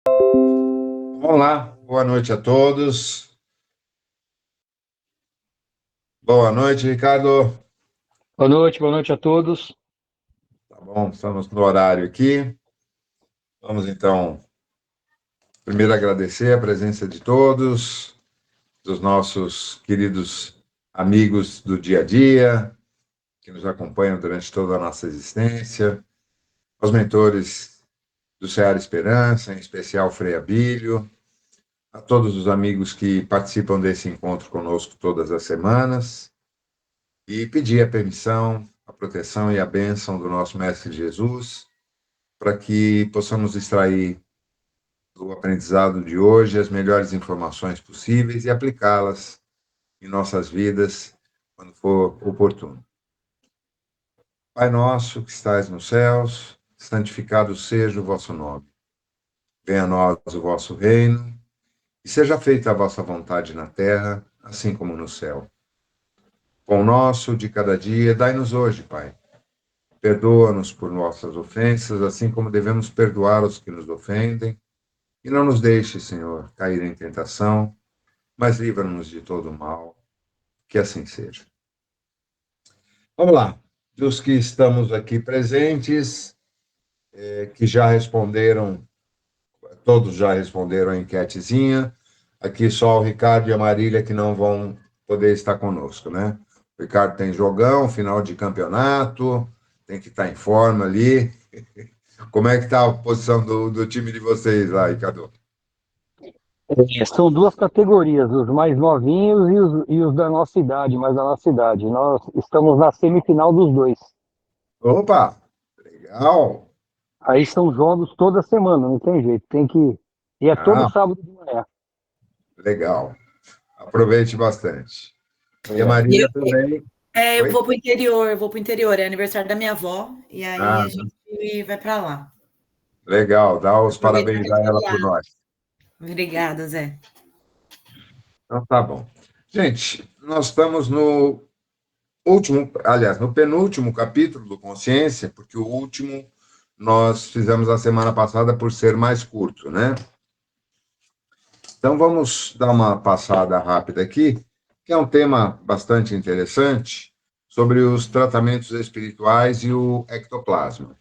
Vamos lá, boa noite a todos. Boa noite, Ricardo. Boa noite a todos. Tá bom, estamos no horário aqui. Vamos então, primeiro agradecer a presença de todos, dos nossos queridos amigos do dia a dia, que nos acompanham durante toda a nossa existência, aos mentores do Seara Esperança, em especial Frei Abílio, a todos os amigos que participam desse encontro conosco todas as semanas, e pedir a permissão, a proteção e a bênção do nosso Mestre Jesus, para que possamos extrair do aprendizado de hoje as melhores informações possíveis e aplicá-las em nossas vidas quando for oportuno. Pai nosso que estais nos céus, santificado seja o vosso nome. Venha a nós o vosso reino, e seja feita a vossa vontade na terra, assim como no céu. Pão nosso de cada dia, dai-nos hoje, Pai. Perdoa-nos por nossas ofensas, assim como devemos perdoar os que nos ofendem. E não nos deixe, Senhor, cair em tentação, mas livra-nos de todo o mal. Que assim seja. Vamos lá. Dos que estamos aqui presentes, que já responderam, todos já responderam a enquetezinha. Aqui só o Ricardo e a Marília que não vão poder estar conosco, né? O Ricardo tem jogão, final de campeonato, tem que estar em forma ali. Como é que está a posição do time de vocês lá, Ricardo? São duas categorias, os mais novinhos e os da nossa idade, mais da nossa idade. Nós estamos na semifinal dos dois. Opa, legal. Aí são jogos toda semana, não tem jeito, tem que ir. E é todo Ah, sábado de manhã. legal. Aproveite bastante. E a E Marília eu, também. eu Oi? vou pro interior, é aniversário da minha avó, e aí Ah, a gente vai pra lá. legal. Dá os Aproveitar parabéns que é a ela por feriado. nós. Obrigada, Zé. Então, tá bom. Gente, nós estamos no último, aliás, no penúltimo capítulo do Consciência, porque o último nós fizemos a semana passada por ser mais curto, né? Então, vamos dar uma passada rápida aqui, que é um tema bastante interessante, sobre os tratamentos espirituais e o ectoplasma.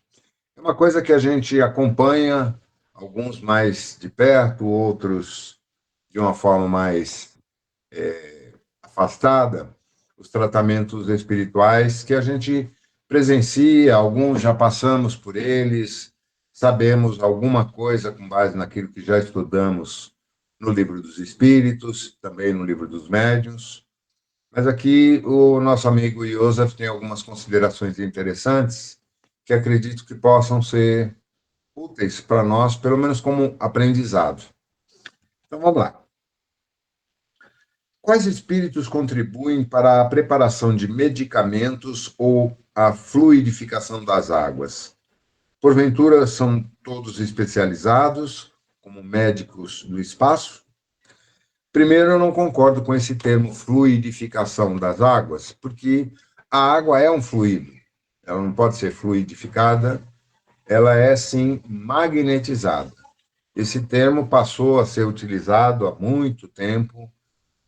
É uma coisa que a gente acompanha, alguns mais de perto, outros de uma forma mais afastada, os tratamentos espirituais que a gente presencia, alguns já passamos por eles, sabemos alguma coisa com base naquilo que já estudamos no Livro dos Espíritos, também no Livro dos Médiuns. Mas aqui o nosso amigo Joseph tem algumas considerações interessantes que acredito que possam ser úteis para nós, pelo menos como aprendizado. Então vamos lá. Quais espíritos contribuem para a preparação de medicamentos ou a fluidificação das águas? Porventura são todos especializados, como médicos do espaço? Primeiro, eu não concordo com esse termo fluidificação das águas, porque a água é um fluido. Ela não pode ser fluidificada, ela é sim magnetizada. Esse termo passou a ser utilizado há muito tempo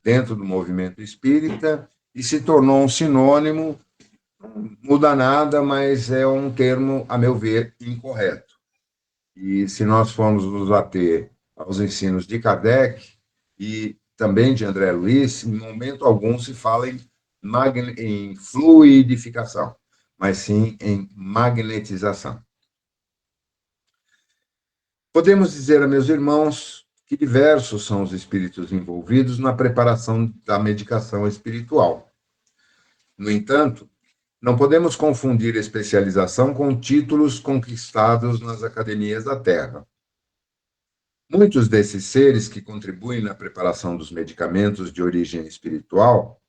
dentro do movimento espírita e se tornou um sinônimo, não muda nada, mas é um termo, a meu ver, incorreto. E se nós formos nos ater aos ensinos de Kardec e também de André Luiz, em momento algum se fala em fluidificação, mas sim em magnetização. Podemos dizer a meus irmãos que diversos são os espíritos envolvidos na preparação da medicação espiritual. No entanto, não podemos confundir especialização com títulos conquistados nas academias da Terra. Muitos desses seres que contribuem na preparação dos medicamentos de origem espiritual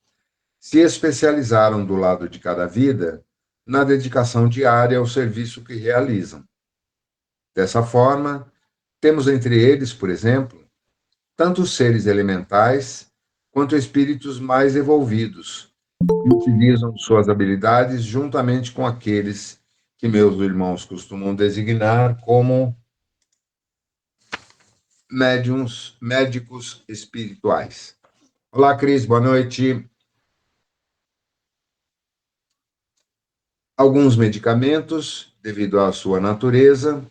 se especializaram do lado de cada vida na dedicação diária ao serviço que realizam. Dessa forma, temos entre eles, por exemplo, tanto os seres elementais quanto espíritos mais evolvidos, que utilizam suas habilidades juntamente com aqueles que meus irmãos costumam designar como médiums, médicos espirituais. Olá, Cris, boa noite. Alguns medicamentos, devido à sua natureza,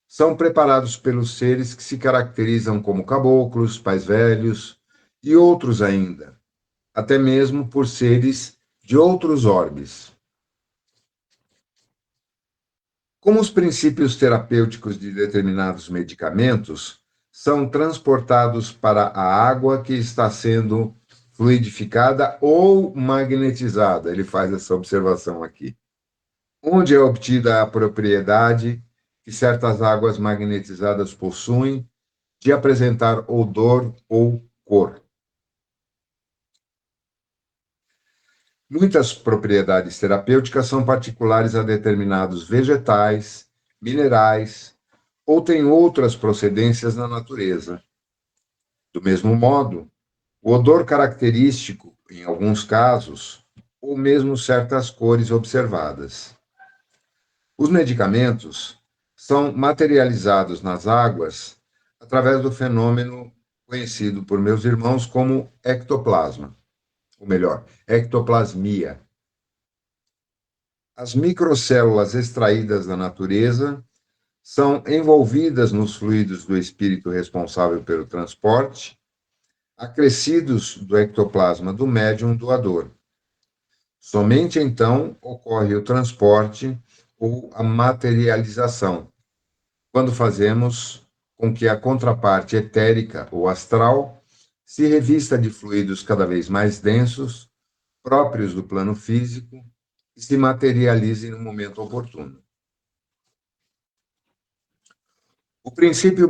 são preparados pelos seres que se caracterizam como caboclos, pais velhos e outros ainda, até mesmo por seres de outros orbes. Como os princípios terapêuticos de determinados medicamentos são transportados para a água que está sendo fluidificada ou magnetizada, ele faz essa observação aqui. Onde é obtida a propriedade que certas águas magnetizadas possuem de apresentar odor ou cor. Muitas propriedades terapêuticas são particulares a determinados vegetais, minerais ou têm outras procedências na natureza. Do mesmo modo, o odor característico, em alguns casos, ou mesmo certas cores observadas. Os medicamentos são materializados nas águas através do fenômeno conhecido por meus irmãos como ectoplasma, ou melhor, ectoplasmia. As microcélulas extraídas da natureza são envolvidas nos fluidos do espírito responsável pelo transporte, acrescidos do ectoplasma do médium doador. Somente então ocorre o transporte ou a materialização, quando fazemos com que a contraparte etérica ou astral se revista de fluidos cada vez mais densos, próprios do plano físico, e se materialize no momento oportuno. O princípio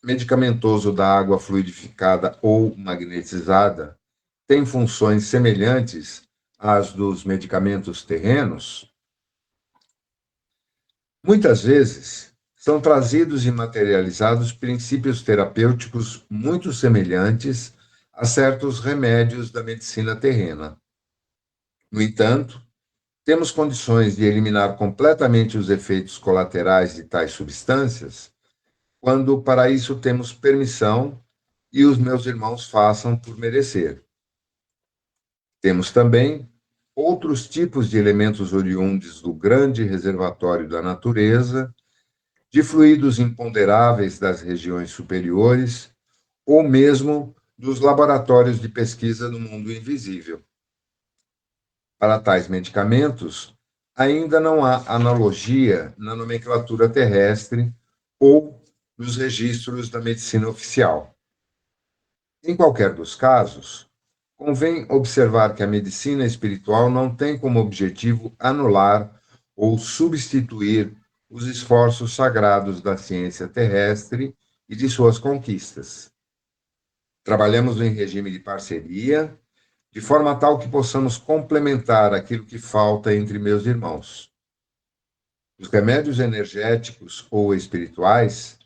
medicamentoso da água fluidificada ou magnetizada tem funções semelhantes às dos medicamentos terrenos. Muitas vezes, são trazidos e materializados princípios terapêuticos muito semelhantes a certos remédios da medicina terrena. No entanto, temos condições de eliminar completamente os efeitos colaterais de tais substâncias quando para isso temos permissão e os meus irmãos façam por merecer. Temos também outros tipos de elementos oriundos do grande reservatório da natureza, de fluidos imponderáveis das regiões superiores, ou mesmo dos laboratórios de pesquisa do mundo invisível. Para tais medicamentos, ainda não há analogia na nomenclatura terrestre ou nos registros da medicina oficial. Em qualquer dos casos, convém observar que a medicina espiritual não tem como objetivo anular ou substituir os esforços sagrados da ciência terrestre e de suas conquistas. Trabalhamos em regime de parceria, de forma tal que possamos complementar aquilo que falta entre meus irmãos. Os remédios energéticos ou espirituais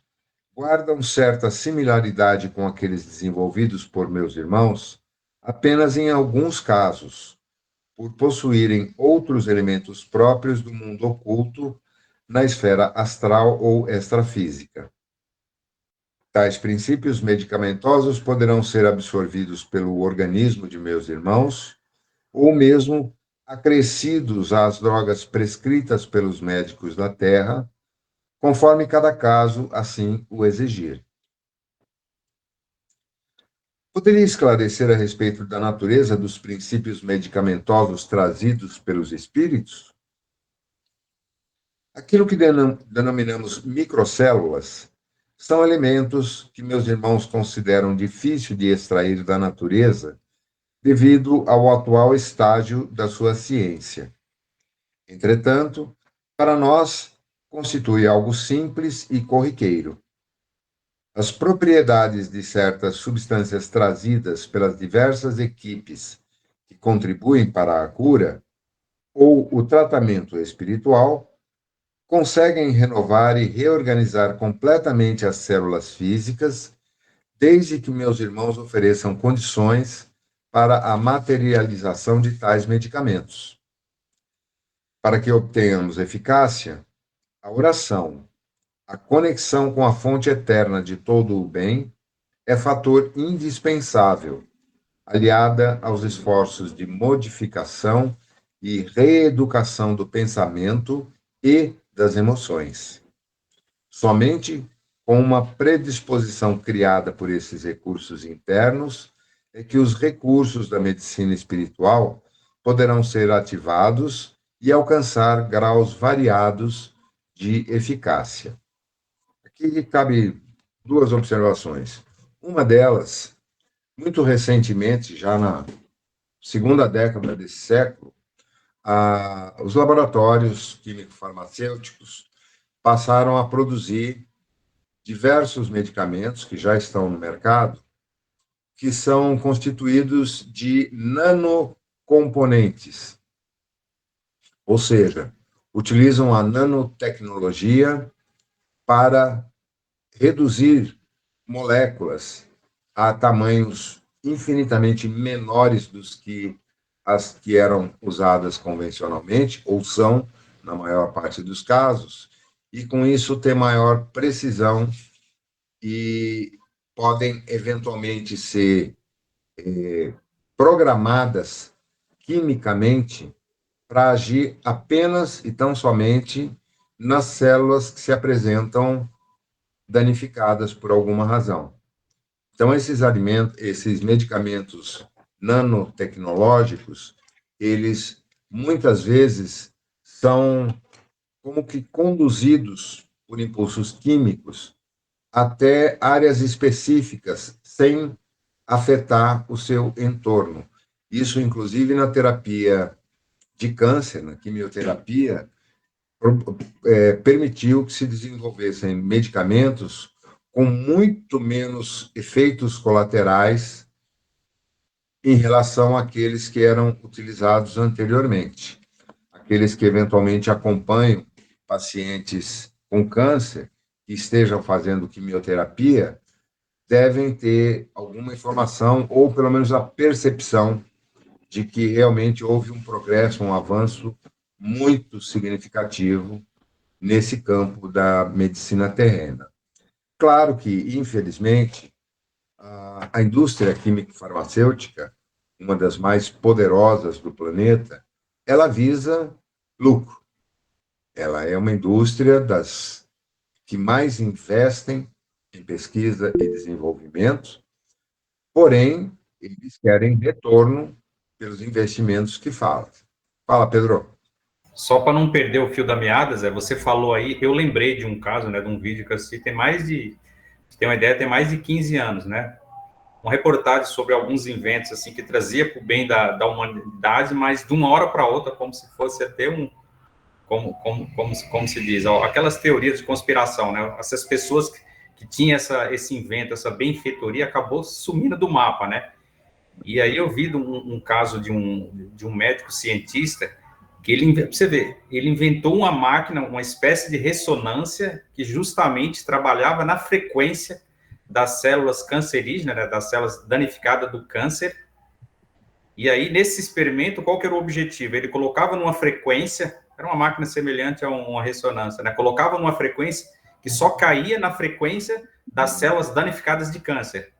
guardam certa similaridade com aqueles desenvolvidos por meus irmãos apenas em alguns casos, por possuírem outros elementos próprios do mundo oculto na esfera astral ou extrafísica. Tais princípios medicamentosos poderão ser absorvidos pelo organismo de meus irmãos ou mesmo acrescidos às drogas prescritas pelos médicos da Terra, conforme cada caso assim o exigir. Poderia esclarecer a respeito da natureza dos princípios medicamentosos trazidos pelos espíritos? Aquilo que denominamos microcélulas são elementos que meus irmãos consideram difícil de extrair da natureza devido ao atual estágio da sua ciência. Entretanto, para nós, constitui algo simples e corriqueiro. As propriedades de certas substâncias trazidas pelas diversas equipes que contribuem para a cura ou o tratamento espiritual conseguem renovar e reorganizar completamente as células físicas, desde que meus irmãos ofereçam condições para a materialização de tais medicamentos. Para que obtenhamos eficácia, a oração, a conexão com a fonte eterna de todo o bem é fator indispensável, aliada aos esforços de modificação e reeducação do pensamento e das emoções. Somente com uma predisposição criada por esses recursos internos é que os recursos da medicina espiritual poderão ser ativados e alcançar graus variados de eficácia. Aqui cabe duas observações. Uma delas, muito recentemente, já na segunda década desse século, os laboratórios químico-farmacêuticos passaram a produzir diversos medicamentos que já estão no mercado, que são constituídos de nanocomponentes, ou seja, utilizam a nanotecnologia para reduzir moléculas a tamanhos infinitamente menores dos que as que eram usadas convencionalmente, ou são, na maior parte dos casos, e com isso ter maior precisão e podem eventualmente ser programadas quimicamente para agir apenas e tão somente nas células que se apresentam danificadas por alguma razão. Então, esses medicamentos nanotecnológicos, eles muitas vezes são como que conduzidos por impulsos químicos até áreas específicas, sem afetar o seu entorno. Isso, inclusive, na terapia de câncer, na quimioterapia, permitiu que se desenvolvessem medicamentos com muito menos efeitos colaterais em relação àqueles que eram utilizados anteriormente. Aqueles que eventualmente acompanham pacientes com câncer que estejam fazendo quimioterapia devem ter alguma informação ou pelo menos a percepção de que realmente houve um progresso, um avanço muito significativo nesse campo da medicina terrena. Claro que, infelizmente, a indústria química farmacêutica, uma das mais poderosas do planeta, ela visa lucro. Ela é uma indústria das que mais investem em pesquisa e desenvolvimento, porém, eles querem retorno pelos investimentos que fazem. Fala, Pedro. Só para não perder o fio da meada, Zé, você falou aí, eu lembrei de um caso, né, de um vídeo que eu assisti, tem uma ideia, tem mais de 15 anos, né? Uma reportagem sobre alguns inventos, assim, que trazia para o bem da humanidade, mas de uma hora para outra, como se fosse até como se diz, ó, aquelas teorias de conspiração, né? Essas pessoas que tinham esse invento, essa benfeitoria, acabou sumindo do mapa, né? E aí eu vi um caso de um médico cientista que você vê, ele inventou uma máquina, uma espécie de ressonância que justamente trabalhava na frequência das células cancerígenas, né, das células danificadas do câncer. E aí, nesse experimento, qual que era o objetivo? Ele colocava numa frequência, era uma máquina semelhante a uma ressonância, né? Colocava numa frequência que só caía na frequência das células danificadas de câncer.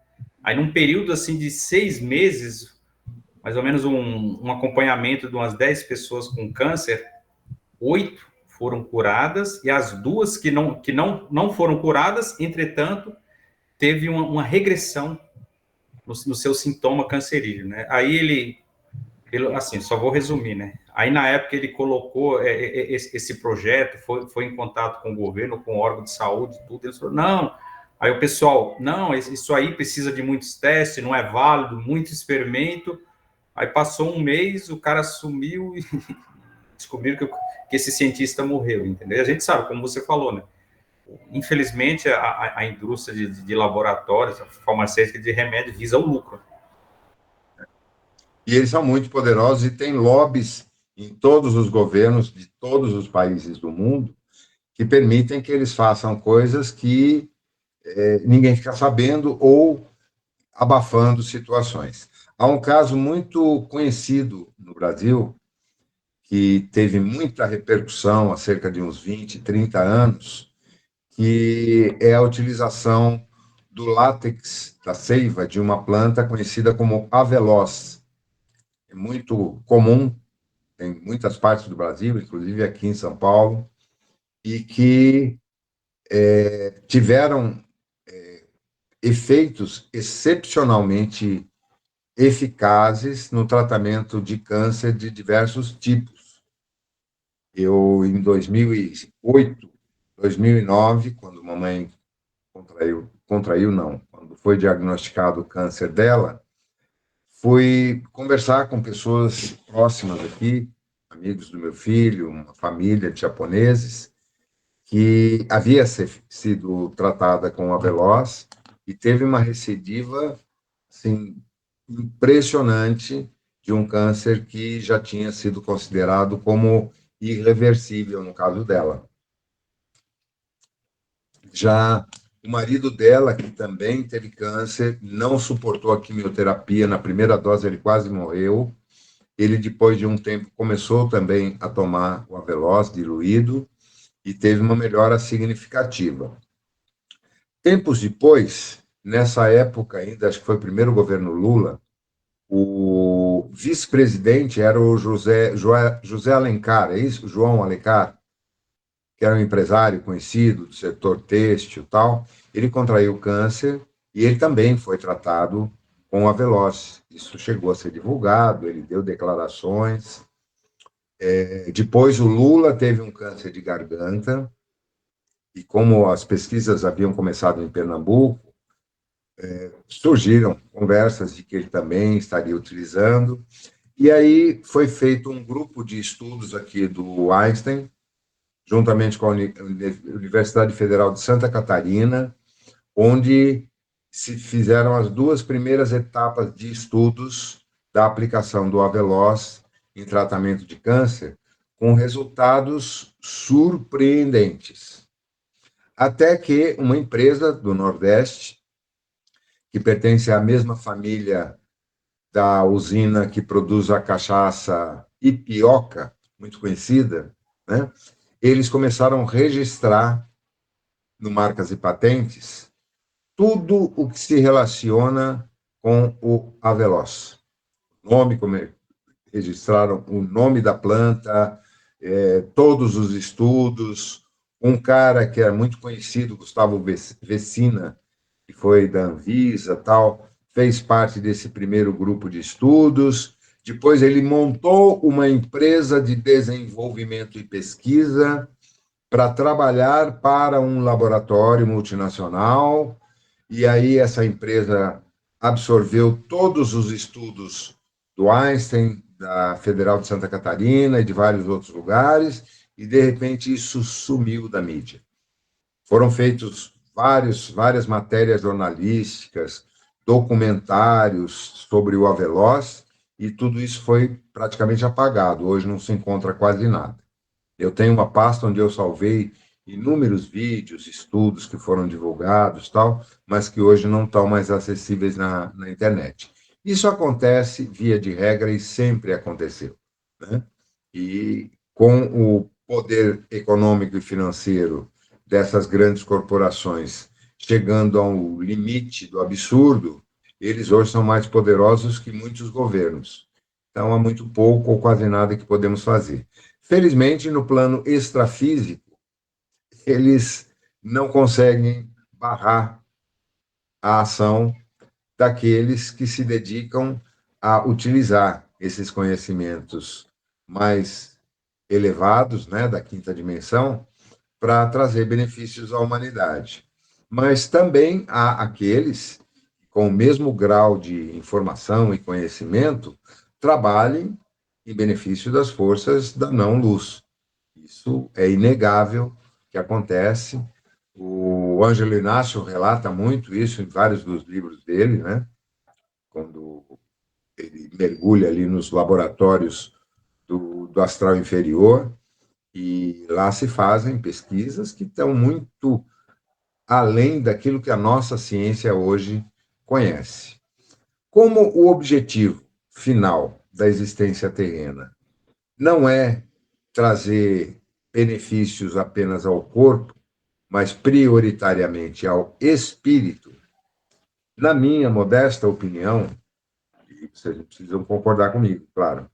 Aí, num período, assim, de 6 meses, mais ou menos um acompanhamento de umas 10 pessoas com câncer, 8 foram curadas, e as 2 que não foram curadas, entretanto, teve uma regressão no seu sintoma cancerígeno, né? Aí ele, assim, só vou resumir, né? Aí, na época, ele colocou esse projeto, foi em contato com o governo, com o órgão de saúde, tudo, ele falou, não. Aí o pessoal, não, isso aí precisa de muitos testes, não é válido, muito experimento. Aí passou um mês, o cara sumiu e descobriram que esse cientista morreu, entendeu? E a gente sabe, como você falou, né? Infelizmente, a indústria de laboratórios, a farmacêutica de remédio visa o lucro. E eles são muito poderosos e têm lobbies em todos os governos de todos os países do mundo que permitem que eles façam coisas que ninguém fica sabendo ou abafando situações. Há um caso muito conhecido no Brasil, que teve muita repercussão há cerca de uns 20, 30 anos, que é a utilização do látex da seiva de uma planta conhecida como aveloz. É muito comum em muitas partes do Brasil, inclusive aqui em São Paulo, e que tiveram efeitos excepcionalmente eficazes no tratamento de câncer de diversos tipos. Eu, em 2008, 2009, quando mamãe contraiu não, quando foi diagnosticado o câncer dela, fui conversar com pessoas próximas aqui, amigos do meu filho, uma família de japoneses, que havia sido tratada com a Veloz e teve uma recidiva assim, impressionante de um câncer que já tinha sido considerado como irreversível no caso dela. Já o marido dela, que também teve câncer, não suportou a quimioterapia. Na primeira dose, ele quase morreu. Ele, depois de um tempo, começou também a tomar o Aveloz diluído e teve uma melhora significativa. Tempos depois, nessa época ainda, acho que foi o primeiro governo Lula, o vice-presidente era o José Alencar, é isso? João Alencar, que era um empresário conhecido do setor têxtil e tal. Ele contraiu câncer e ele também foi tratado com a Veloz. Isso chegou a ser divulgado, ele deu declarações. Depois, o Lula teve um câncer de garganta, e como as pesquisas haviam começado em Pernambuco, surgiram conversas de que ele também estaria utilizando, e aí foi feito um grupo de estudos aqui do Einstein, juntamente com a Universidade Federal de Santa Catarina, onde se fizeram as duas primeiras etapas de estudos da aplicação do Aveloz em tratamento de câncer, com resultados surpreendentes. Até que uma empresa do Nordeste, que pertence à mesma família da usina que produz a cachaça Ipioca, muito conhecida, né? Eles começaram a registrar no Marcas e Patentes tudo o que se relaciona com o Aveloz. Nome, como registraram o nome da planta, todos os estudos. Um cara que era muito conhecido, Gustavo Vecina, que foi da Anvisa, tal, fez parte desse primeiro grupo de estudos. Depois ele montou uma empresa de desenvolvimento e pesquisa para trabalhar para um laboratório multinacional, e aí essa empresa absorveu todos os estudos do Einstein, da Federal de Santa Catarina e de vários outros lugares, e de repente isso sumiu da mídia. Foram feitos várias matérias jornalísticas, documentários sobre o Aveloz, e tudo isso foi praticamente apagado. Hoje não se encontra quase nada. Eu tenho uma pasta onde eu salvei inúmeros vídeos, estudos que foram divulgados, tal, mas que hoje não estão mais acessíveis na internet. Isso acontece, via de regra, e sempre aconteceu, né? E com o poder econômico e financeiro dessas grandes corporações chegando ao limite do absurdo, eles hoje são mais poderosos que muitos governos. Então, há muito pouco ou quase nada que podemos fazer. Felizmente, no plano extrafísico, eles não conseguem barrar a ação daqueles que se dedicam a utilizar esses conhecimentos mais elevados, né, da quinta dimensão, para trazer benefícios à humanidade. Mas também há aqueles que, com o mesmo grau de informação e conhecimento, trabalhem em benefício das forças da não-luz. Isso é inegável que acontece. O Ângelo Inácio relata muito isso em vários dos livros dele, né? Quando ele mergulha ali nos laboratórios do astral inferior, e lá se fazem pesquisas que estão muito além daquilo que a nossa ciência hoje conhece. Como o objetivo final da existência terrena não é trazer benefícios apenas ao corpo, mas prioritariamente ao espírito, na minha modesta opinião, e vocês precisam concordar comigo, claro,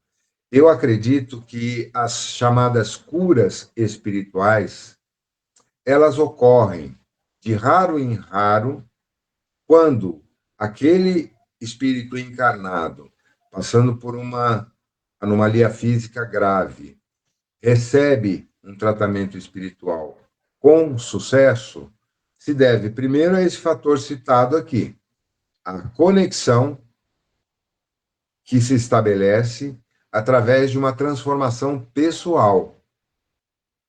eu acredito que as chamadas curas espirituais, elas ocorrem de raro em raro, quando aquele espírito encarnado, passando por uma anomalia física grave, recebe um tratamento espiritual com sucesso, se deve primeiro a esse fator citado aqui, a conexão que se estabelece através de uma transformação pessoal.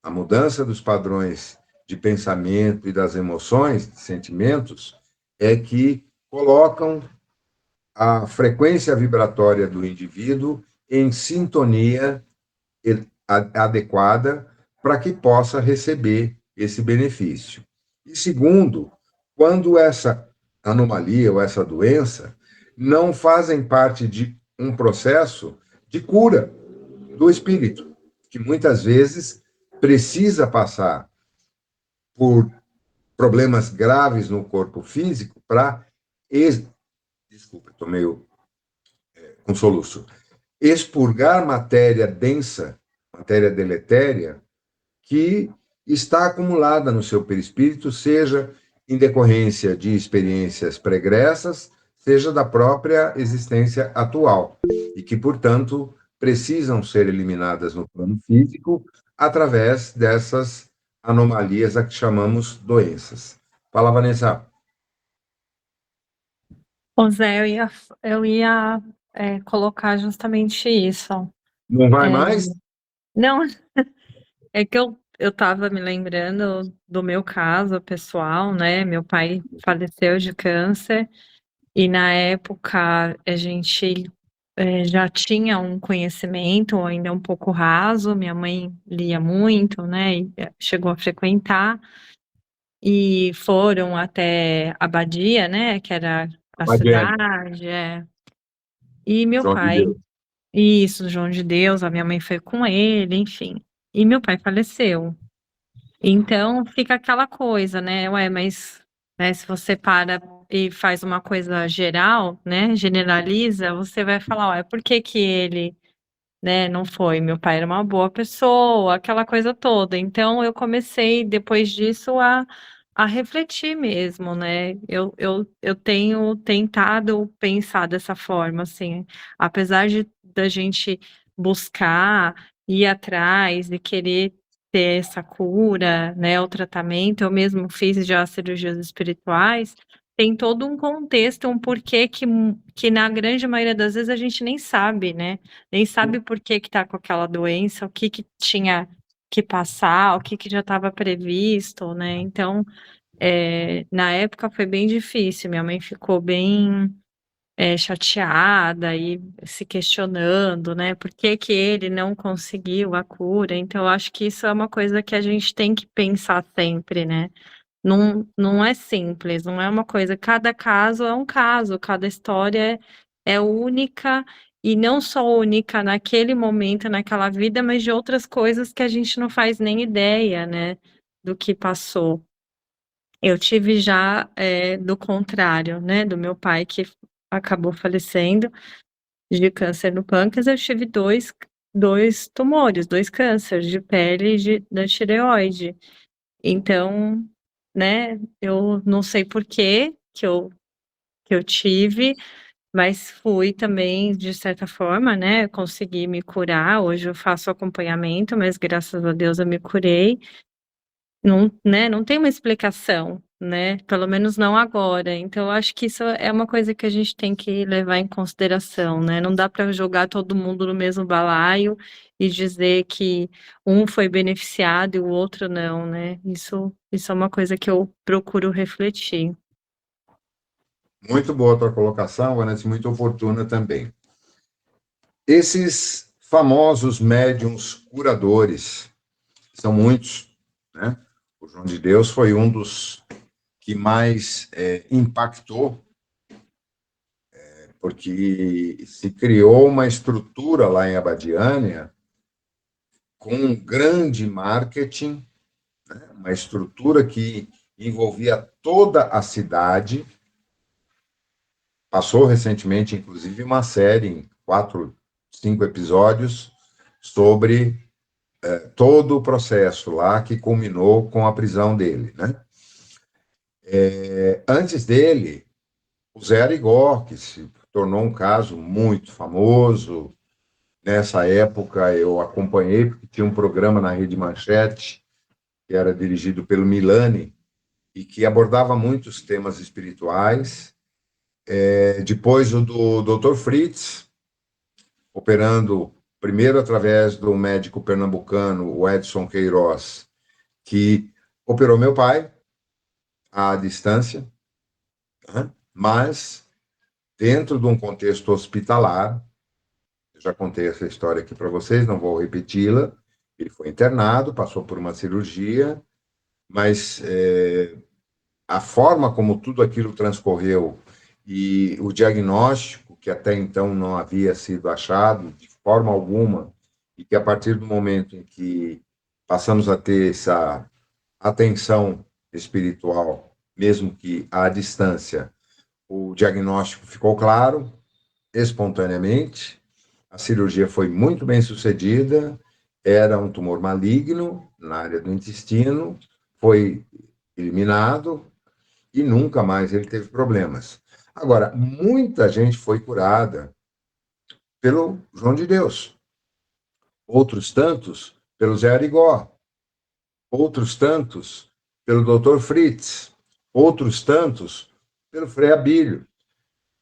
A mudança dos padrões de pensamento e das emoções, de sentimentos, é que colocam a frequência vibratória do indivíduo em sintonia adequada para que possa receber esse benefício. E segundo, quando essa anomalia ou essa doença não fazem parte de um processo de cura do espírito, que muitas vezes precisa passar por problemas graves no corpo físico para, desculpa, estou meio com soluço, expurgar matéria densa, matéria deletéria, que está acumulada no seu perispírito, seja em decorrência de experiências pregressas, seja da própria existência atual, e que, portanto, precisam ser eliminadas no plano físico através dessas anomalias a que chamamos doenças. Fala, Vanessa. Ô Zé, eu ia colocar justamente isso. Não vai É, mais? não, é que eu estava me lembrando do meu caso pessoal, né? Meu pai faleceu de câncer e na época a gente já tinha um conhecimento ainda um pouco raso. Minha mãe lia muito, né? E chegou a frequentar e foram até Abadia, né? Que era a Adiante, cidade. E meu João de pai, Deus. isso, João de Deus, a minha mãe foi com ele, enfim. E meu pai faleceu. Então fica aquela coisa, né? Ué, mas né, se você para e faz uma coisa geral, né? Generaliza, você vai falar, ué, por que que ele, né, não foi? Meu pai era uma boa pessoa, aquela coisa toda. Então eu comecei, depois disso, a refletir mesmo, né? Eu tenho tentado pensar dessa forma, assim, apesar da gente buscar, ir atrás e querer ter essa cura, né, o tratamento, eu mesmo fiz já cirurgias espirituais, tem todo um contexto, um porquê que na grande maioria das vezes a gente nem sabe, né? Nem sabe por que que tá com aquela doença, o que que tinha que passar, o que que já estava previsto, né? Então, na época foi bem difícil, minha mãe ficou bem chateada e se questionando, né? Por que que ele não conseguiu a cura? Então, eu acho que isso é uma coisa que a gente tem que pensar sempre, né? Não é simples, não é uma coisa. Cada caso é um caso, cada história é única e não só única naquele momento, naquela vida, mas de outras coisas que a gente não faz nem ideia, né, do que passou. Eu tive já do contrário, né, do meu pai que acabou falecendo de câncer no pâncreas, eu tive dois tumores, dois cânceres de pele e da tireoide. Então, né, eu não sei por que eu tive, mas fui também, de certa forma, né, consegui me curar. Hoje eu faço acompanhamento, mas graças a Deus eu me curei. Não, né, não tem uma explicação, né, pelo menos não agora. Então eu acho que isso é uma coisa que a gente tem que levar em consideração, né, não dá para jogar todo mundo no mesmo balaio e dizer que um foi beneficiado e o outro não, né, isso é uma coisa que eu procuro refletir. Muito boa a tua colocação, Vanessa, muito oportuna também. Esses famosos médiums curadores, são muitos, né? O João de Deus foi um dos que mais impactou, porque se criou uma estrutura lá em Abadiânia com um grande marketing, né? Uma estrutura que envolvia toda a cidade. Passou recentemente, inclusive, uma série em 4, 5 episódios sobre todo o processo lá que culminou com a prisão dele, né? Antes dele, o Zé Arigó, que se tornou um caso muito famoso. Nessa época eu acompanhei, porque tinha um programa na Rede Manchete, que era dirigido pelo Milani, e que abordava muitos temas espirituais. Depois o do Dr. Fritz, operando primeiro através do médico pernambucano, o Edson Queiroz, que operou meu pai à distância, né? Mas dentro de um contexto hospitalar. Eu já contei essa história aqui para vocês, não vou repeti-la. Ele foi internado, passou por uma cirurgia, mas a forma como tudo aquilo transcorreu e o diagnóstico, que até então não havia sido achado de forma alguma, e que a partir do momento em que passamos a ter essa atenção espiritual, mesmo que à distância, o diagnóstico ficou claro, espontaneamente. A cirurgia foi muito bem sucedida, era um tumor maligno na área do intestino, foi eliminado e nunca mais ele teve problemas. Agora, muita gente foi curada pelo João de Deus, outros tantos pelo Zé Arigó, outros tantos pelo Dr. Fritz, outros tantos pelo Frei Abílio,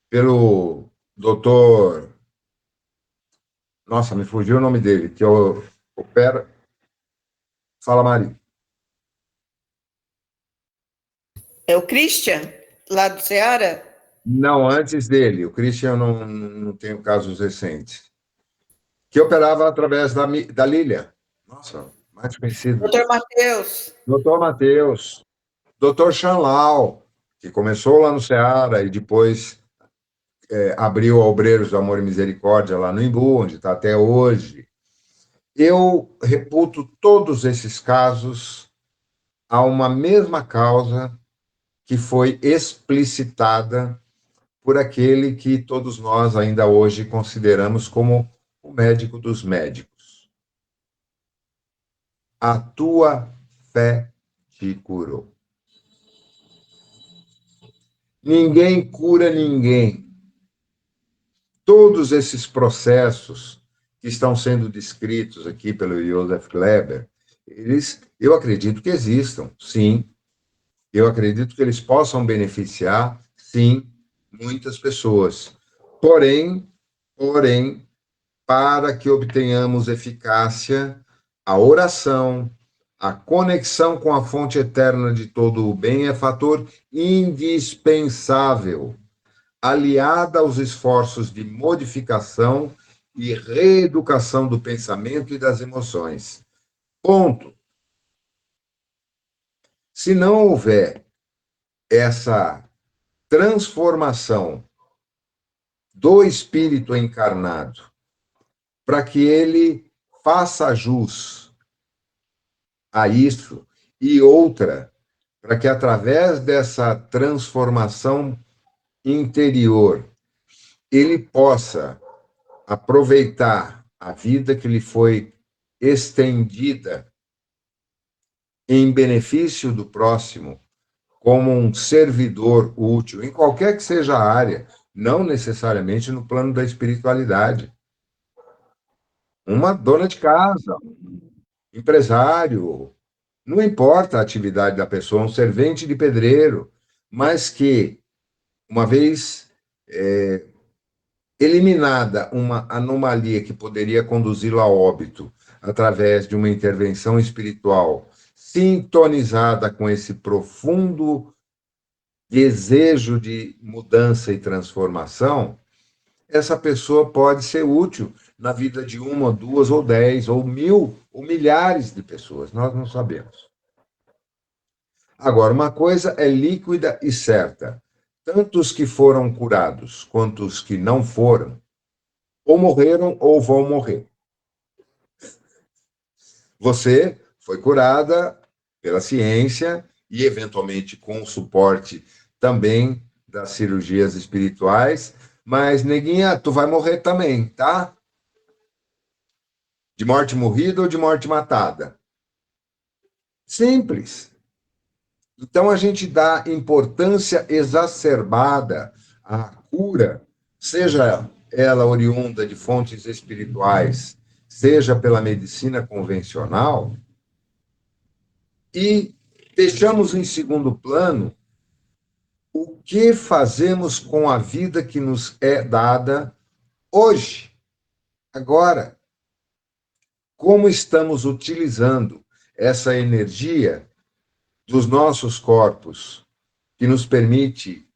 pelo Dr. Nossa, me fugiu o nome dele, que opera. Fala, Mari. É o Christian, lá do Ceará? Não, antes dele. O Christian não tenho casos recentes. Que operava através da Lília. Nossa, mais conhecido. Doutor Matheus. Doutor Matheus. Doutor Xanlau, que começou lá no Ceará e depois abriu a Obreiros do Amor e Misericórdia lá no Imbu, onde está até hoje. Eu reputo todos esses casos a uma mesma causa que foi explicitada por aquele que todos nós ainda hoje consideramos como o médico dos médicos. A tua fé te curou. Ninguém cura ninguém. Todos esses processos que estão sendo descritos aqui pelo Joseph Kleber, eu acredito que existam, sim. Eu acredito que eles possam beneficiar, sim, muitas pessoas. Porém, para que obtenhamos eficácia, a oração, a conexão com a fonte eterna de todo o bem é fator indispensável, aliada aos esforços de modificação e reeducação do pensamento e das emoções. Ponto. Se não houver essa transformação do espírito encarnado, para que ele faça jus a isso, e outra, para que através dessa transformação interior ele possa aproveitar a vida que lhe foi estendida em benefício do próximo, como um servidor útil, em qualquer que seja a área, não necessariamente no plano da espiritualidade. Uma dona de casa, um empresário, não importa a atividade da pessoa, um servente de pedreiro, mas que, uma vez eliminada uma anomalia que poderia conduzi-lo a óbito através de uma intervenção espiritual sintonizada com esse profundo desejo de mudança e transformação, essa pessoa pode ser útil na vida de uma, duas, ou 10, ou 1000, ou milhares de pessoas, nós não sabemos. Agora, uma coisa é líquida e certa: tanto os que foram curados quanto os que não foram, ou morreram ou vão morrer. Você foi curada pela ciência e, eventualmente, com o suporte também das cirurgias espirituais. Mas, neguinha, tu vai morrer também, tá? De morte morrida ou de morte matada? Simples. Então, a gente dá importância exacerbada à cura, seja ela oriunda de fontes espirituais, seja pela medicina convencional, e deixamos em segundo plano o que fazemos com a vida que nos é dada hoje, agora. Como estamos utilizando essa energia dos nossos corpos, que nos permite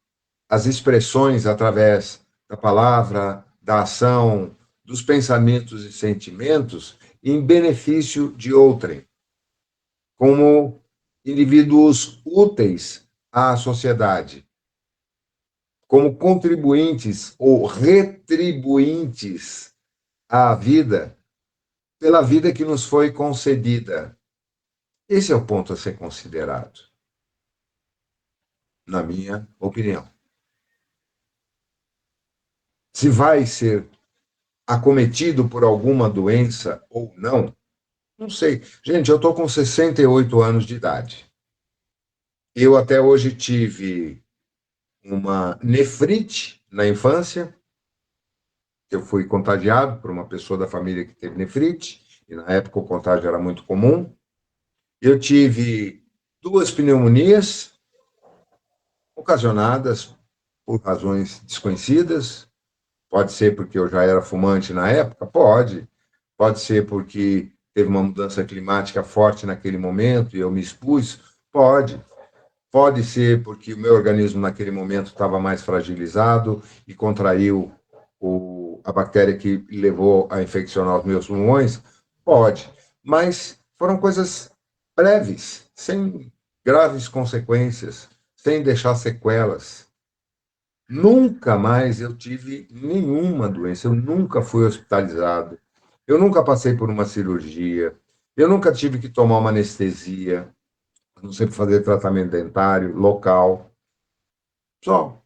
as expressões através da palavra, da ação, dos pensamentos e sentimentos, em benefício de outrem, como indivíduos úteis à sociedade, como contribuintes ou retribuintes à vida, pela vida que nos foi concedida. Esse é o ponto a ser considerado, na minha opinião. Se vai ser acometido por alguma doença ou não, não sei. Gente, eu estou com 68 anos de idade. Eu até hoje tive uma nefrite na infância. Eu fui contagiado por uma pessoa da família que teve nefrite, e na época o contágio era muito comum. Eu tive 2 pneumonias ocasionadas por razões desconhecidas. Pode ser porque eu já era fumante na época? Pode. Pode ser porque teve uma mudança climática forte naquele momento e eu me expus? Pode. Pode ser porque o meu organismo naquele momento estava mais fragilizado e contraiu a bactéria que levou a infeccionar os meus pulmões? Pode. Mas foram coisas breves, sem graves consequências, sem deixar sequelas. Nunca mais eu tive nenhuma doença, eu nunca fui hospitalizado, eu nunca passei por uma cirurgia, eu nunca tive que tomar uma anestesia, não sei fazer tratamento dentário local. Só.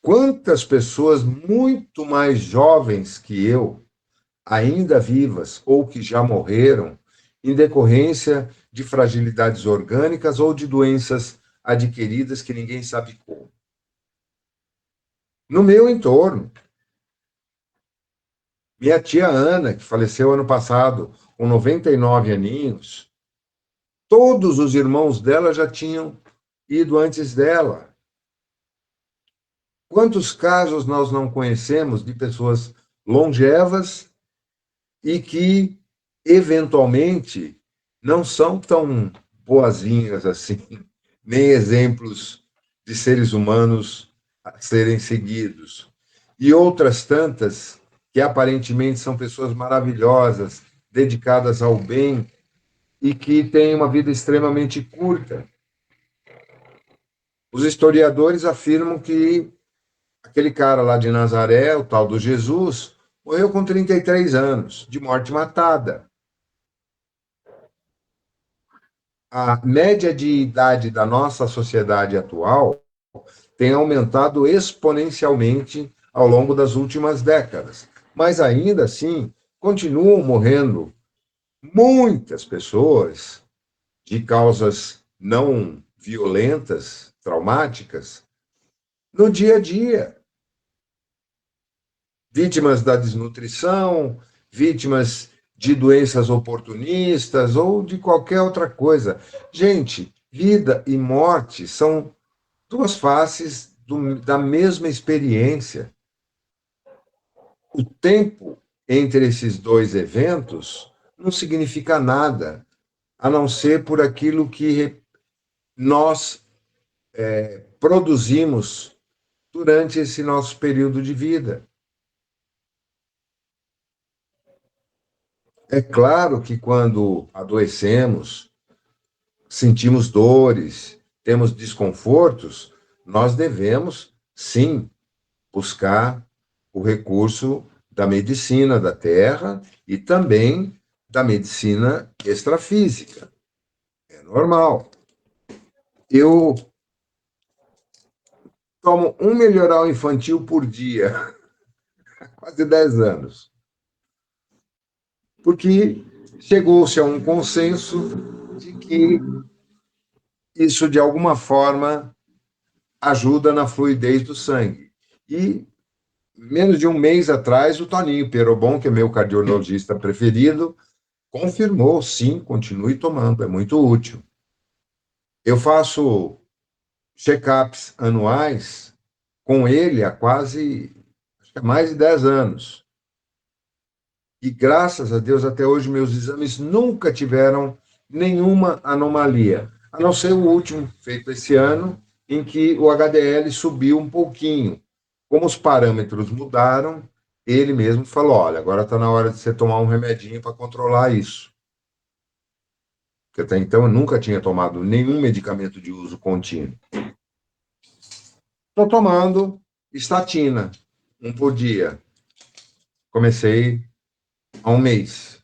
Quantas pessoas muito mais jovens que eu, ainda vivas ou que já morreram, em decorrência de fragilidades orgânicas ou de doenças adquiridas que ninguém sabe como. No meu entorno, minha tia Ana, que faleceu ano passado, com 99 aninhos, todos os irmãos dela já tinham ido antes dela. Quantos casos nós não conhecemos de pessoas longevas e que, eventualmente, não são tão boazinhas assim, nem exemplos de seres humanos a serem seguidos. E outras tantas que aparentemente são pessoas maravilhosas, dedicadas ao bem e que têm uma vida extremamente curta. Os historiadores afirmam que aquele cara lá de Nazaré, o tal do Jesus, morreu com 33 anos, de morte matada. A média de idade da nossa sociedade atual tem aumentado exponencialmente ao longo das últimas décadas. Mas ainda assim, continuam morrendo muitas pessoas de causas não violentas, traumáticas, no dia a dia. Vítimas da desnutrição, vítimas de doenças oportunistas ou de qualquer outra coisa. Gente, vida e morte são 2 faces da mesma experiência. O tempo entre esses 2 eventos não significa nada, a não ser por aquilo que nós produzimos durante esse nosso período de vida. É claro que quando adoecemos, sentimos dores, temos desconfortos, nós devemos, sim, buscar o recurso da medicina da terra e também da medicina extrafísica. normal. Eu tomo um melhoral infantil por dia, há quase 10 anos. Porque chegou-se a um consenso de que isso, de alguma forma, ajuda na fluidez do sangue. E, menos de um mês atrás, o Toninho Perobon, que é meu cardiologista preferido, confirmou, sim, continue tomando, é muito útil. Eu faço check-ups anuais com ele há quase, acho que há mais de 10 anos. E, graças a Deus, até hoje, meus exames nunca tiveram nenhuma anomalia, a não ser o último, feito esse ano, em que o HDL subiu um pouquinho. Como os parâmetros mudaram, ele mesmo falou, olha, agora está na hora de você tomar um remedinho para controlar isso. Porque até então eu nunca tinha tomado nenhum medicamento de uso contínuo. Estou tomando estatina, um por dia. Comecei há um mês.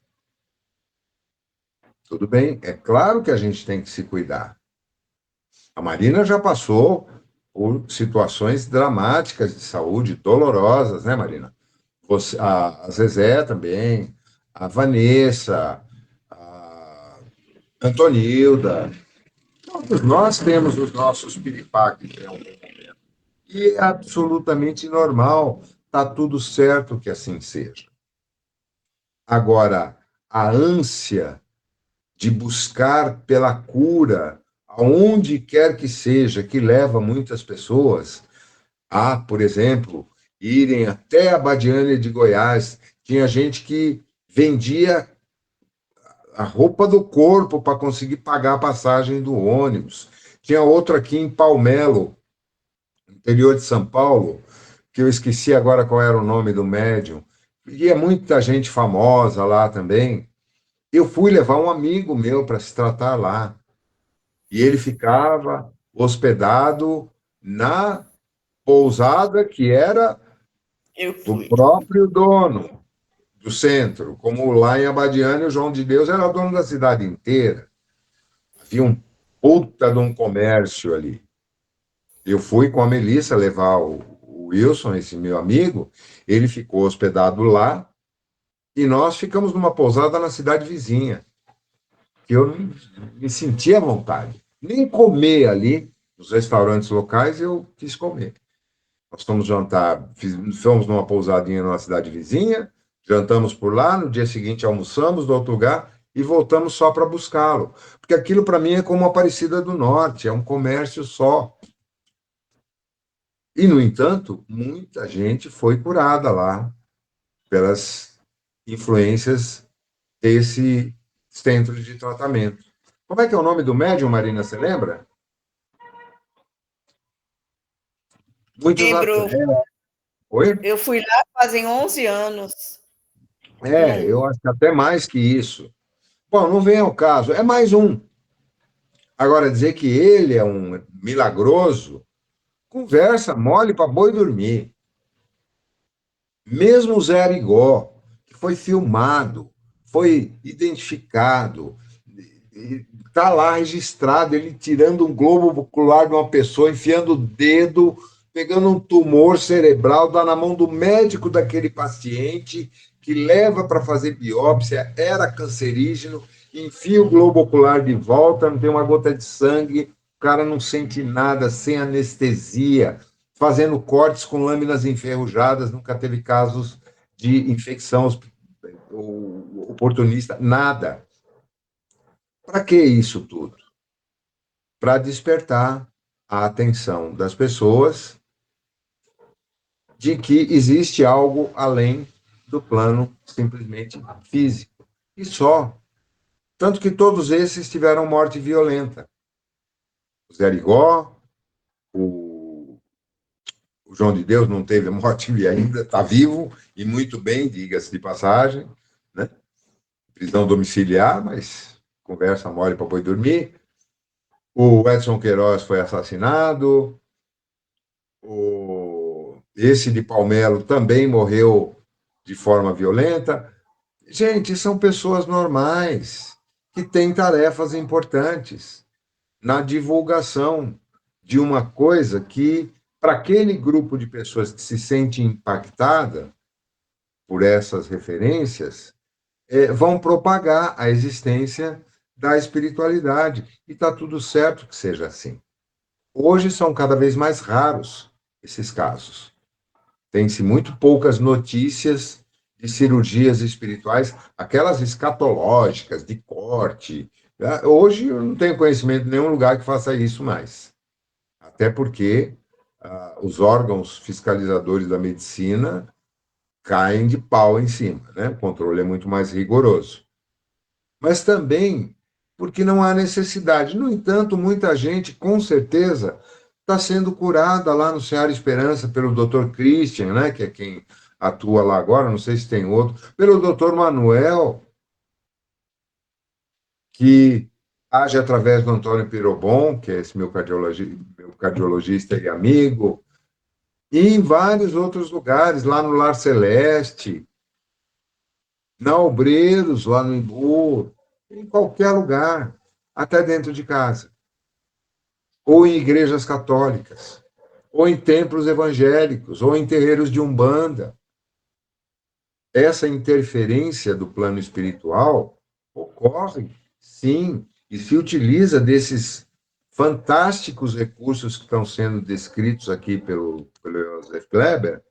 Tudo bem, é claro que a gente tem que se cuidar. A Marina já passou por situações dramáticas de saúde, dolorosas, né, Marina? Você, a Zezé também, a Vanessa, a Antonilda. Todos nós temos os nossos piripaques em algum momento. E é absolutamente normal, está tudo certo que assim seja. Agora, a ânsia de buscar pela cura, aonde quer que seja, que leva muitas pessoas a, por exemplo, irem até a Badiânia de Goiás. Tinha gente que vendia a roupa do corpo para conseguir pagar a passagem do ônibus. Tinha outro aqui em Palmelo, interior de São Paulo, que eu esqueci agora qual era o nome do médium, e é muita gente famosa lá também. Eu fui levar um amigo meu para se tratar lá, e ele ficava hospedado na pousada que era Eu do fui. próprio dono do centro, como lá em Abadiânia, o João de Deus era dono da cidade inteira. Havia um puta de um comércio ali. Eu fui com a Melissa levar o Wilson, esse meu amigo, ele ficou hospedado lá, e nós ficamos numa pousada na cidade vizinha, que eu não me sentia à vontade. Nem comer ali, nos restaurantes locais, eu quis comer. Nós fomos jantar, fomos numa pousadinha numa cidade vizinha, jantamos por lá, no dia seguinte almoçamos no outro lugar e voltamos só para buscá-lo. Porque aquilo para mim é como Aparecida do Norte, é um comércio só. E, no entanto, muita gente foi curada lá pelas influências desse centro de tratamento. Como é que é o nome do médium, Marina, você lembra? Muitos Lembro, atletas. Oi? eu fui lá fazem 11 anos. Eu acho que até mais que isso. Bom, não vem ao caso, é mais um. Agora, dizer que ele é um milagroso, conversa mole para boi dormir. Mesmo o Zé Arigó, que foi filmado, foi identificado, está lá registrado, ele tirando um globo ocular de uma pessoa, enfiando o dedo, pegando um tumor cerebral, dá na mão do médico daquele paciente, que leva para fazer biópsia, era cancerígeno, enfia o globo ocular de volta, não tem uma gota de sangue, o cara não sente nada, sem anestesia, fazendo cortes com lâminas enferrujadas, nunca teve casos de infecção oportunista, nada. Para que isso tudo? Para despertar a atenção das pessoas de que existe algo além do plano simplesmente físico. E só. Tanto que todos esses tiveram morte violenta. O Zé Arigó, o João de Deus não teve morte ainda, está vivo e muito bem, diga-se de passagem, né? Prisão domiciliar, mas conversa mole para boi dormir. O Edson Queiroz foi assassinado. Esse de Palmelo também morreu de forma violenta. Gente, são pessoas normais que tem tarefas importantes na divulgação de uma coisa que, para aquele grupo de pessoas que se sente impactada por essas referências, vão propagar a existência da espiritualidade. E está tudo certo que seja assim. Hoje são cada vez mais raros esses casos. Tem-se muito poucas notícias de cirurgias espirituais, aquelas escatológicas, de corte. Hoje eu não tenho conhecimento de nenhum lugar que faça isso mais. Até porque os órgãos fiscalizadores da medicina caem de pau em cima, né? O controle é muito mais rigoroso. Mas também porque não há necessidade. No entanto, muita gente, com certeza, está sendo curada lá no Seara Esperança pelo Dr. Christian, né? Que é quem atua lá agora, não sei se tem outro, pelo Dr. Manuel, que age através do Antônio Pirobon, que é esse meu cardiologista e amigo, e em vários outros lugares, lá no Lar Celeste, na Obreiros, lá no Imbu, em qualquer lugar, até dentro de casa, ou em igrejas católicas, ou em templos evangélicos, ou em terreiros de Umbanda. Essa interferência do plano espiritual ocorre, sim, e se utiliza desses fantásticos recursos que estão sendo descritos aqui pelo Joseph Kleber,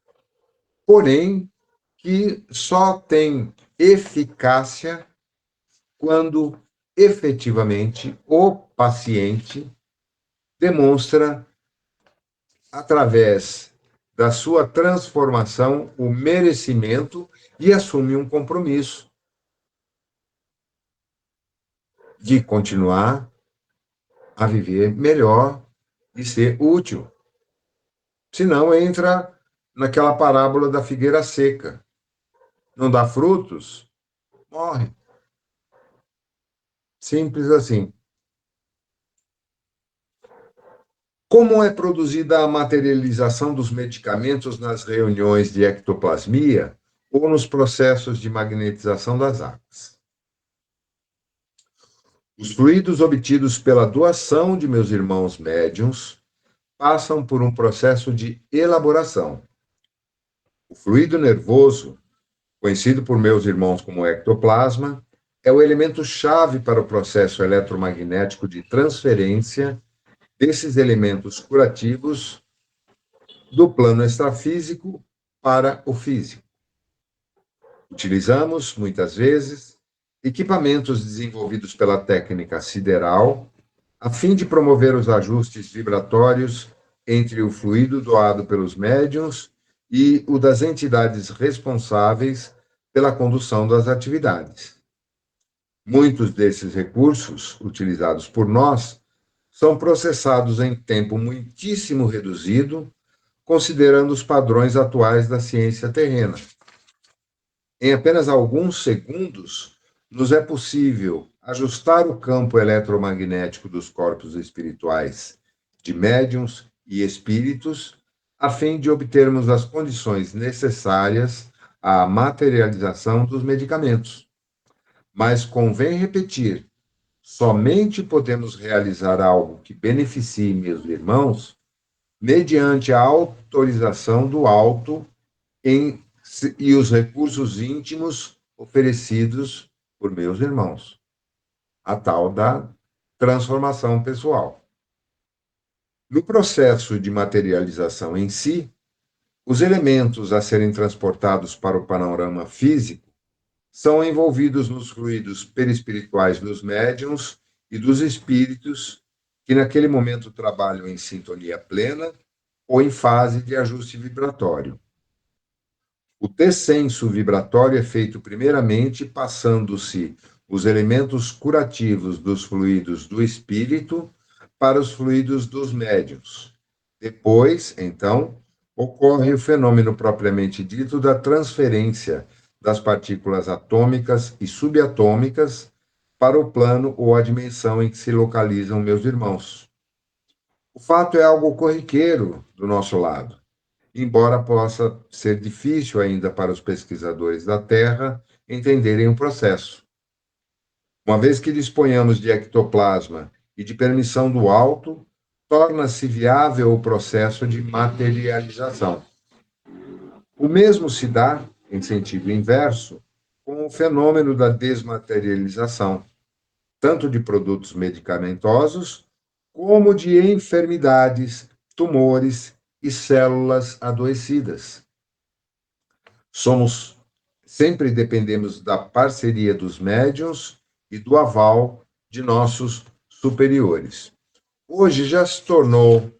porém, que só tem eficácia quando efetivamente o paciente demonstra, através da sua transformação, o merecimento e assume um compromisso de continuar a viver melhor e ser útil. Senão entra naquela parábola da figueira seca. Não dá frutos, morre. Simples assim. Como é produzida a materialização dos medicamentos nas reuniões de ectoplasmia ou nos processos de magnetização das águas? Os fluidos obtidos pela doação de meus irmãos médiuns passam por um processo de elaboração. O fluido nervoso, conhecido por meus irmãos como ectoplasma, é o elemento-chave para o processo eletromagnético de transferência desses elementos curativos do plano extrafísico para o físico. Utilizamos, muitas vezes, equipamentos desenvolvidos pela técnica sideral, a fim de promover os ajustes vibratórios entre o fluido doado pelos médiuns e o das entidades responsáveis pela condução das atividades. Muitos desses recursos, utilizados por nós, são processados em tempo muitíssimo reduzido, considerando os padrões atuais da ciência terrena. Em apenas alguns segundos, nos é possível ajustar o campo eletromagnético dos corpos espirituais de médiuns e espíritos, a fim de obtermos as condições necessárias à materialização dos medicamentos. Mas convém repetir, somente podemos realizar algo que beneficie meus irmãos mediante a autorização do alto e os recursos íntimos oferecidos por meus irmãos. A tal da transformação pessoal. No processo de materialização em si, os elementos a serem transportados para o panorama físico são envolvidos nos fluidos perispirituais dos médiuns e dos espíritos que naquele momento trabalham em sintonia plena ou em fase de ajuste vibratório. O descenso vibratório é feito primeiramente passando-se os elementos curativos dos fluidos do espírito para os fluidos dos médiuns. Depois, então, ocorre o fenômeno propriamente dito da transferência das partículas atômicas e subatômicas para o plano ou a dimensão em que se localizam meus irmãos. O fato é algo corriqueiro do nosso lado, embora possa ser difícil ainda para os pesquisadores da Terra entenderem o processo. Uma vez que disponhamos de ectoplasma e de permissão do alto, torna-se viável o processo de materialização. O mesmo se dá, em sentido inverso, com o fenômeno da desmaterialização, tanto de produtos medicamentosos, como de enfermidades, tumores e células adoecidas. Sempre dependemos da parceria dos médiuns e do aval de nossos superiores. Hoje já se tornou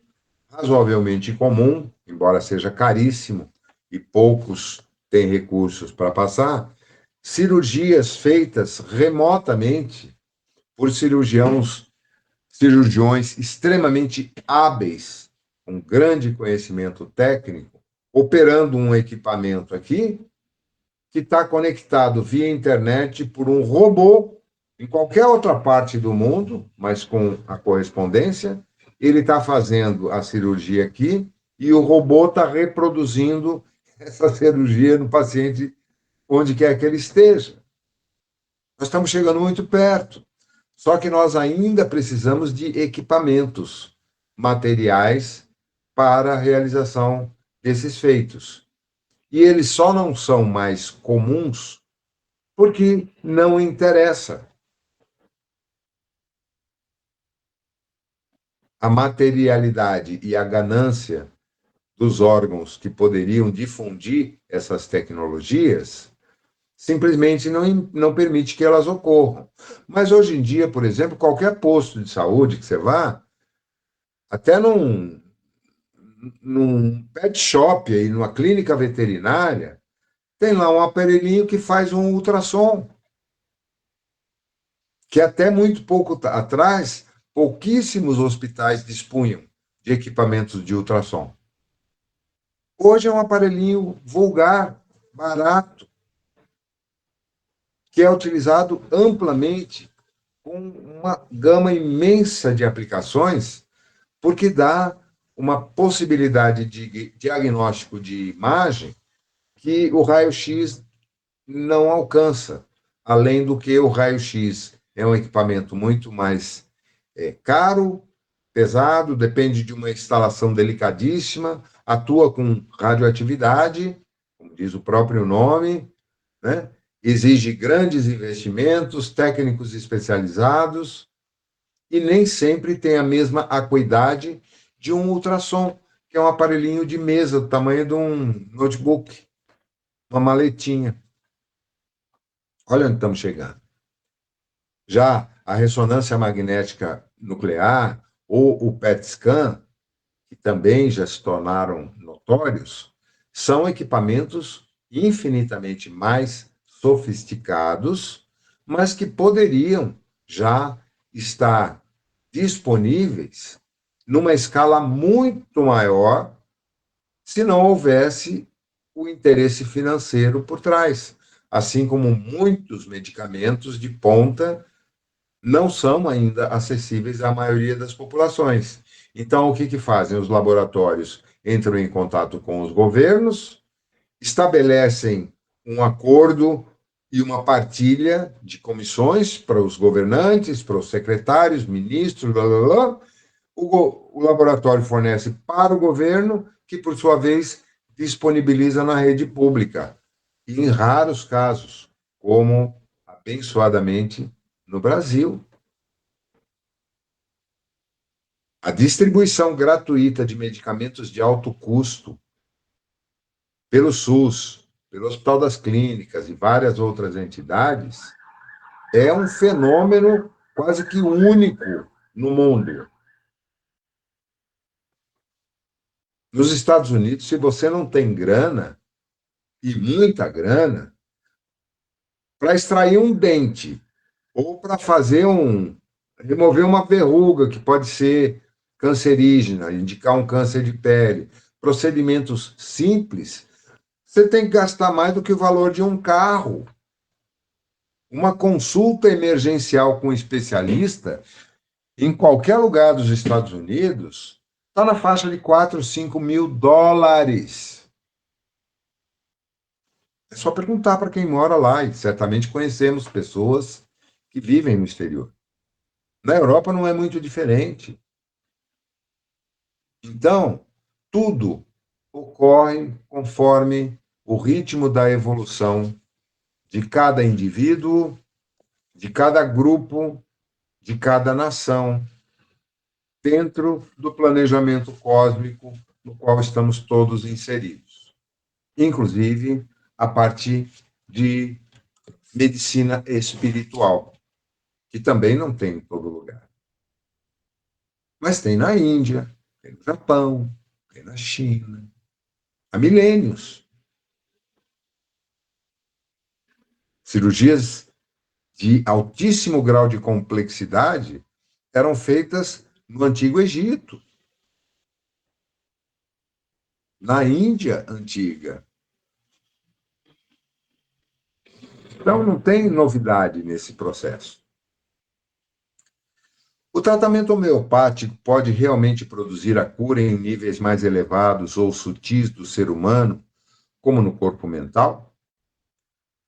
razoavelmente comum, embora seja caríssimo e poucos têm recursos para passar, cirurgias feitas remotamente por cirurgiões extremamente hábeis, com grande conhecimento técnico, operando um equipamento aqui que está conectado via internet por um robô em qualquer outra parte do mundo, mas com a correspondência. Ele está fazendo a cirurgia aqui e o robô está reproduzindo essa cirurgia no paciente onde quer que ele esteja. Nós estamos chegando muito perto. Só que nós ainda precisamos de equipamentos materiais para a realização desses feitos. E eles só não são mais comuns porque não interessa. A materialidade e a ganância dos órgãos que poderiam difundir essas tecnologias simplesmente não permite que elas ocorram. Mas hoje em dia, por exemplo, qualquer posto de saúde que você vá, até num pet shop, aí, numa clínica veterinária, tem lá um aparelhinho que faz um ultrassom. Que até muito pouco atrás, pouquíssimos hospitais dispunham de equipamentos de ultrassom. Hoje é um aparelhinho vulgar, barato, que é utilizado amplamente, com uma gama imensa de aplicações, porque dá uma possibilidade de diagnóstico de imagem que o raio-x não alcança, além do que o raio-x é um equipamento muito mais caro, pesado, depende de uma instalação delicadíssima, atua com radioatividade, como diz o próprio nome, né? Exige grandes investimentos, técnicos especializados, e nem sempre tem a mesma acuidade de um ultrassom, que é um aparelhinho de mesa do tamanho de um notebook, uma maletinha. Olha onde estamos chegando. Já a ressonância magnética nuclear ou o PET scan, que também já se tornaram notórios, são equipamentos infinitamente mais sofisticados, mas que poderiam já estar disponíveis numa escala muito maior se não houvesse o interesse financeiro por trás, assim como muitos medicamentos de ponta não são ainda acessíveis à maioria das populações. Então, o que fazem? Os laboratórios entram em contato com os governos, estabelecem um acordo e uma partilha de comissões para os governantes, para os secretários, ministros, blá, blá, blá. O laboratório fornece para o governo, que, por sua vez, disponibiliza na rede pública. E, em raros casos, como, abençoadamente, no Brasil, a distribuição gratuita de medicamentos de alto custo pelo SUS, pelo Hospital das Clínicas e várias outras entidades, é um fenômeno quase que único no mundo. Nos Estados Unidos, se você não tem grana, e muita grana, para extrair um dente, ou para remover uma verruga que pode ser cancerígena, indicar um câncer de pele, procedimentos simples, você tem que gastar mais do que o valor de um carro. Uma consulta emergencial com um especialista, em qualquer lugar dos Estados Unidos, está na faixa de 4, 5 mil dólares. É só perguntar para quem mora lá, e certamente conhecemos pessoas que vivem no exterior. Na Europa não é muito diferente. Então, tudo ocorre conforme o ritmo da evolução de cada indivíduo, de cada grupo, de cada nação, dentro do planejamento cósmico no qual estamos todos inseridos, inclusive a partir de medicina espiritual, que também não tem em todo lugar. Mas tem na Índia, tem no Japão, tem na China, há milênios. Cirurgias de altíssimo grau de complexidade eram feitas no Antigo Egito, na Índia antiga. Então, não tem novidade nesse processo. O tratamento homeopático pode realmente produzir a cura em níveis mais elevados ou sutis do ser humano, como no corpo mental?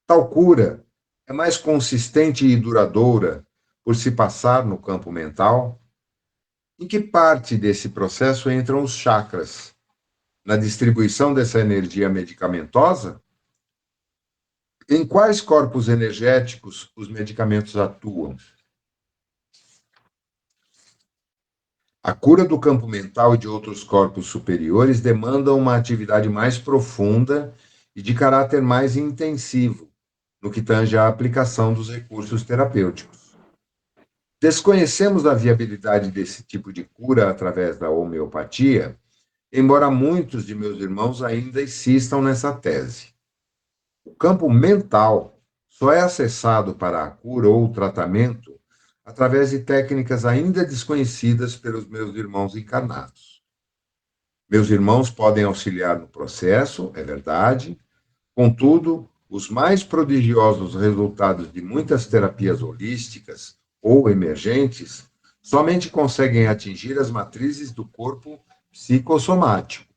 Tal cura é mais consistente e duradoura por se passar no campo mental? Em que parte desse processo entram os chakras? Na distribuição dessa energia medicamentosa? Em quais corpos energéticos os medicamentos atuam? A cura do campo mental e de outros corpos superiores demanda uma atividade mais profunda e de caráter mais intensivo, no que tange à aplicação dos recursos terapêuticos. Desconhecemos a viabilidade desse tipo de cura através da homeopatia, embora muitos de meus irmãos ainda insistam nessa tese. O campo mental só é acessado para a cura ou o tratamento através de técnicas ainda desconhecidas pelos meus irmãos encarnados. Meus irmãos podem auxiliar no processo, é verdade, contudo, os mais prodigiosos resultados de muitas terapias holísticas ou emergentes somente conseguem atingir as matrizes do corpo psicossomático,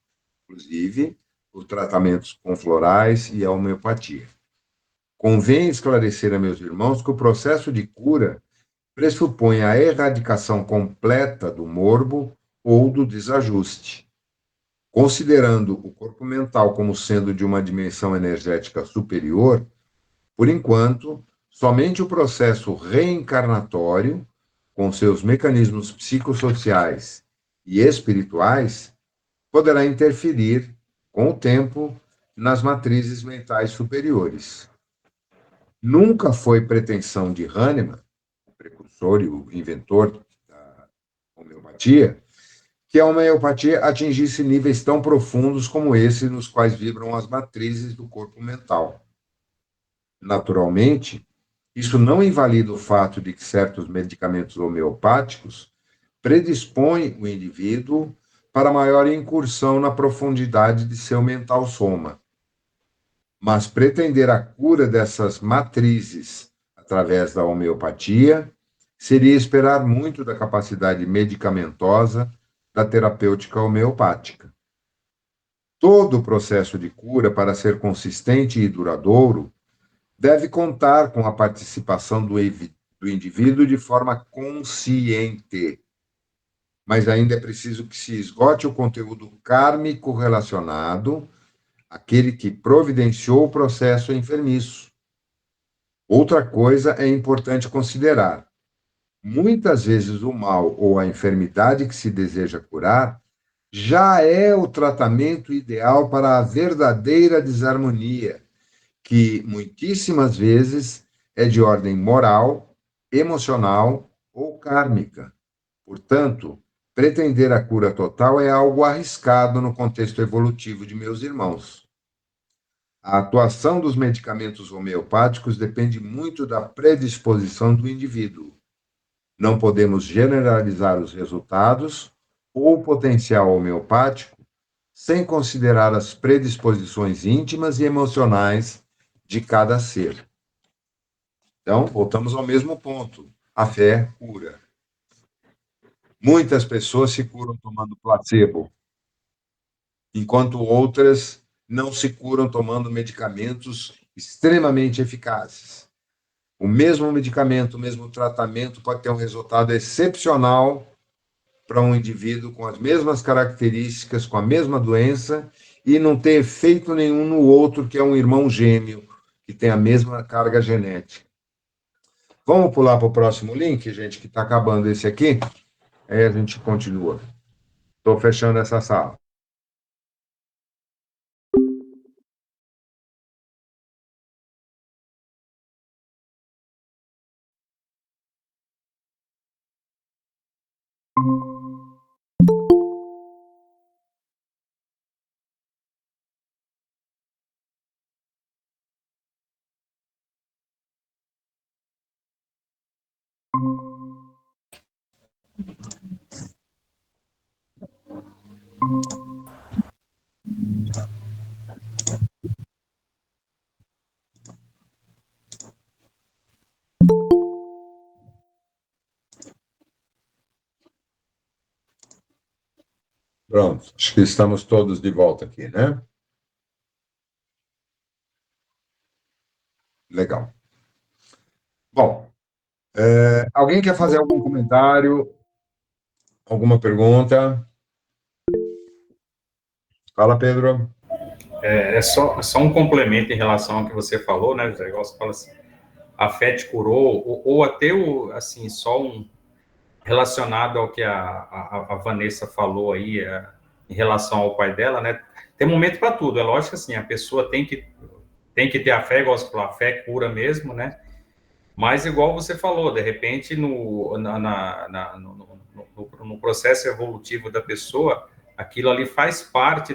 inclusive os tratamentos com florais e a homeopatia. Convém esclarecer a meus irmãos que o processo de cura pressupõe a erradicação completa do morbo ou do desajuste. Considerando o corpo mental como sendo de uma dimensão energética superior, por enquanto, somente o processo reencarnatório, com seus mecanismos psicossociais e espirituais, poderá interferir, com o tempo, nas matrizes mentais superiores. Nunca foi pretensão de Hahnemann, o precursor e o inventor da homeopatia, que a homeopatia atingisse níveis tão profundos como esse nos quais vibram as matrizes do corpo mental. Naturalmente, isso não invalida o fato de que certos medicamentos homeopáticos predispõem o indivíduo para maior incursão na profundidade de seu mental soma. Mas pretender a cura dessas matrizes através da homeopatia seria esperar muito da capacidade medicamentosa da terapêutica homeopática. Todo o processo de cura, para ser consistente e duradouro, deve contar com a participação do indivíduo de forma consciente. Mas ainda é preciso que se esgote o conteúdo kármico relacionado àquele que providenciou o processo enfermiço. Outra coisa é importante considerar. Muitas vezes o mal ou a enfermidade que se deseja curar já é o tratamento ideal para a verdadeira desarmonia, que muitíssimas vezes é de ordem moral, emocional ou kármica. Portanto, pretender a cura total é algo arriscado no contexto evolutivo de meus irmãos. A atuação dos medicamentos homeopáticos depende muito da predisposição do indivíduo. Não podemos generalizar os resultados ou o potencial homeopático sem considerar as predisposições íntimas e emocionais de cada ser. Então, voltamos ao mesmo ponto. A fé cura. Muitas pessoas se curam tomando placebo, enquanto outras não se curam tomando medicamentos extremamente eficazes. O mesmo medicamento, o mesmo tratamento pode ter um resultado excepcional para um indivíduo com as mesmas características, com a mesma doença, e não ter efeito nenhum no outro, que é um irmão gêmeo, que tem a mesma carga genética. Vamos pular para o próximo link, gente, que está acabando esse aqui. Aí a gente continua. Estou fechando essa sala. Pronto, acho que estamos todos de volta aqui, né? Legal. Bom, alguém quer fazer algum comentário, alguma pergunta? Fala, Pedro. É só um complemento em relação ao que você falou, né, José? Igual você fala assim, a fé te curou, ou até assim, só um relacionado ao que a Vanessa falou aí, em relação ao pai dela, né? Tem momento para tudo. É lógico que assim, a pessoa tem que ter a fé, igual você falou, a fé cura mesmo, né? Mas igual você falou, de repente no processo evolutivo da pessoa, aquilo ali faz parte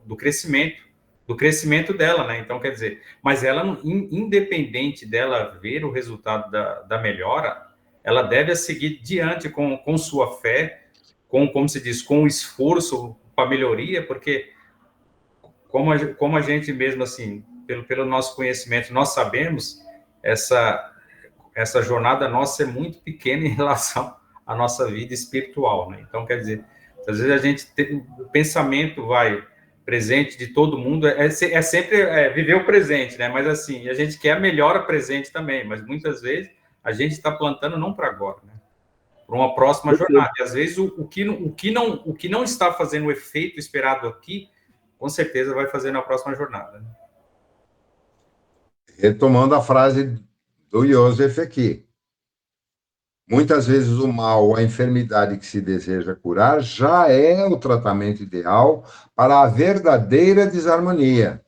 do crescimento dela, né? Então, quer dizer, mas ela, independente dela ver o resultado da melhora, ela deve seguir diante com sua fé, como se diz, com o esforço para melhoria, porque como a gente mesmo, assim, pelo nosso conhecimento, nós sabemos, essa jornada nossa é muito pequena em relação à nossa vida espiritual, né? Então, quer dizer, às vezes a gente tem, o pensamento presente de todo mundo é sempre viver o presente, né? Mas assim, a gente quer a melhora presente também, mas muitas vezes a gente está plantando não para agora, né? Para uma próxima jornada. E às vezes o que não está fazendo o efeito esperado aqui, com certeza vai fazer na próxima jornada, né? Retomando a frase do Joseph aqui. Muitas vezes o mal, a enfermidade que se deseja curar, já é o tratamento ideal para a verdadeira desarmonia,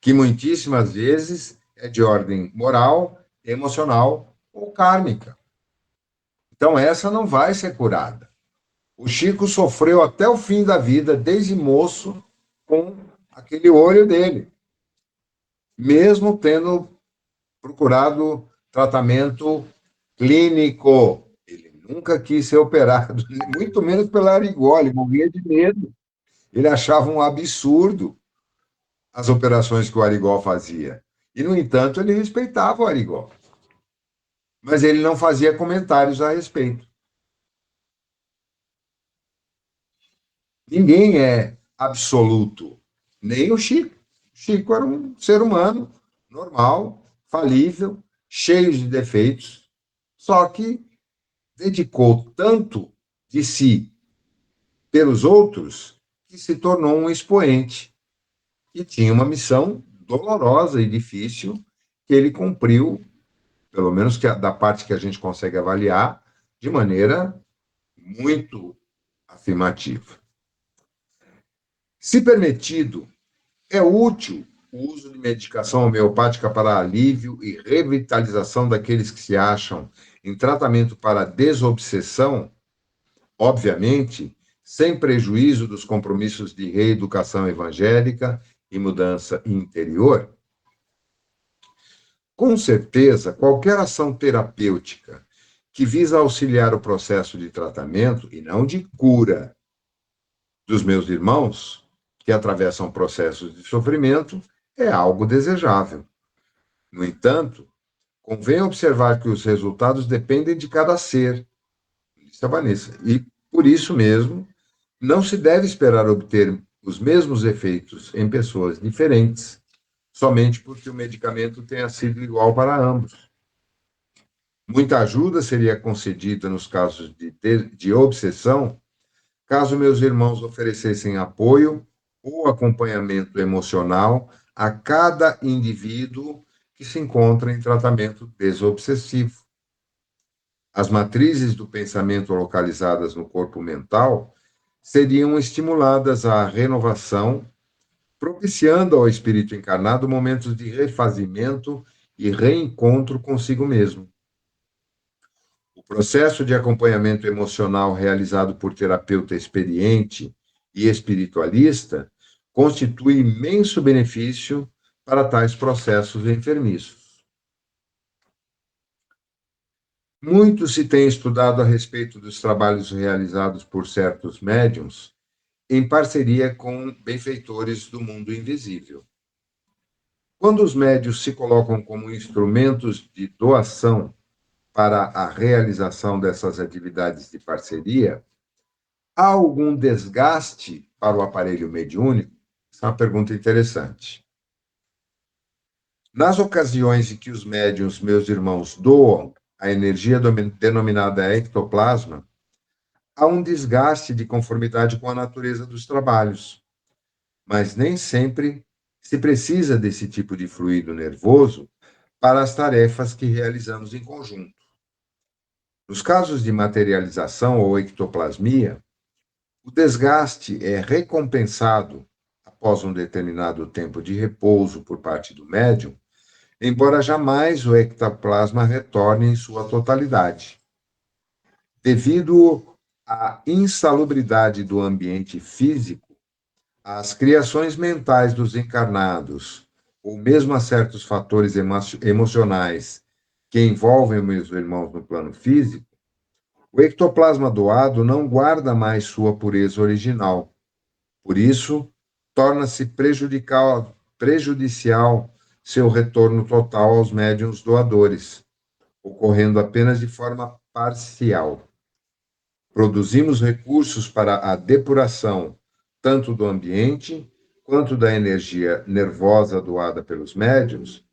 que muitíssimas vezes é de ordem moral, emocional ou kármica. Então, essa não vai ser curada. O Chico sofreu até o fim da vida, desde moço, com aquele olho dele, mesmo tendo procurado tratamento clínico. Ele nunca quis ser operado, muito menos pela Arigó, ele morria de medo. Ele achava um absurdo as operações que o Arigó fazia. E, no entanto, ele respeitava o Arigó. Mas ele não fazia comentários a respeito. Ninguém é absoluto, nem o Chico. O Chico era um ser humano normal, falível, cheio de defeitos, só que dedicou tanto de si pelos outros que se tornou um expoente e tinha uma missão dolorosa e difícil que ele cumpriu, pelo menos da parte que a gente consegue avaliar, de maneira muito afirmativa. Se permitido, é útil o uso de medicação homeopática para alívio e revitalização daqueles que se acham em tratamento para desobsessão, obviamente, sem prejuízo dos compromissos de reeducação evangélica e mudança interior? Com certeza, qualquer ação terapêutica que visa auxiliar o processo de tratamento e não de cura dos meus irmãos que atravessam processos de sofrimento é algo desejável. No entanto, convém observar que os resultados dependem de cada ser, disse a Vanessa, e, por isso mesmo, não se deve esperar obter os mesmos efeitos em pessoas diferentes, somente porque o medicamento tenha sido igual para ambos. Muita ajuda seria concedida nos casos de obsessão, caso meus irmãos oferecessem apoio ou acompanhamento emocional a cada indivíduo que se encontra em tratamento desobsessivo. As matrizes do pensamento localizadas no corpo mental seriam estimuladas à renovação, propiciando ao espírito encarnado momentos de refazimento e reencontro consigo mesmo. O processo de acompanhamento emocional realizado por terapeuta experiente e espiritualista constitui imenso benefício para tais processos enfermiços. Muito se tem estudado a respeito dos trabalhos realizados por certos médiuns em parceria com benfeitores do mundo invisível. Quando os médiuns se colocam como instrumentos de doação para a realização dessas atividades de parceria, há algum desgaste para o aparelho mediúnico? Essa é uma pergunta interessante. Nas ocasiões em que os médiuns, meus irmãos, doam a energia denominada ectoplasma, há um desgaste de conformidade com a natureza dos trabalhos, mas nem sempre se precisa desse tipo de fluido nervoso para as tarefas que realizamos em conjunto. Nos casos de materialização ou ectoplasmia, o desgaste é recompensado após um determinado tempo de repouso por parte do médium, embora jamais o ectoplasma retorne em sua totalidade. Devido à insalubridade do ambiente físico, as criações mentais dos encarnados, ou mesmo a certos fatores emocionais que envolvem meus irmãos no plano físico, o ectoplasma doado não guarda mais sua pureza original. Por isso, torna-se prejudicial seu retorno total aos médiuns doadores, ocorrendo apenas de forma parcial. Produzimos recursos para a depuração tanto do ambiente quanto da energia nervosa doada pelos médiuns,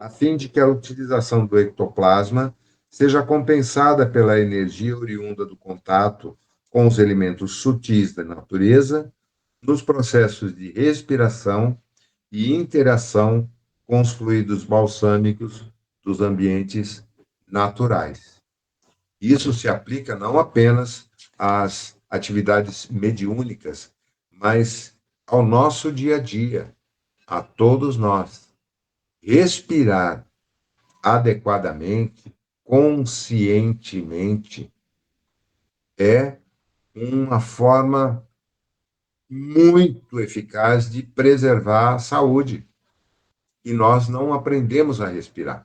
a fim de que a utilização do ectoplasma seja compensada pela energia oriunda do contato com os elementos sutis da natureza, nos processos de respiração e interação com os fluidos balsâmicos dos ambientes naturais. Isso se aplica não apenas às atividades mediúnicas, mas ao nosso dia a dia, a todos nós. Respirar adequadamente, conscientemente, é uma forma muito eficaz de preservar a saúde. E nós não aprendemos a respirar.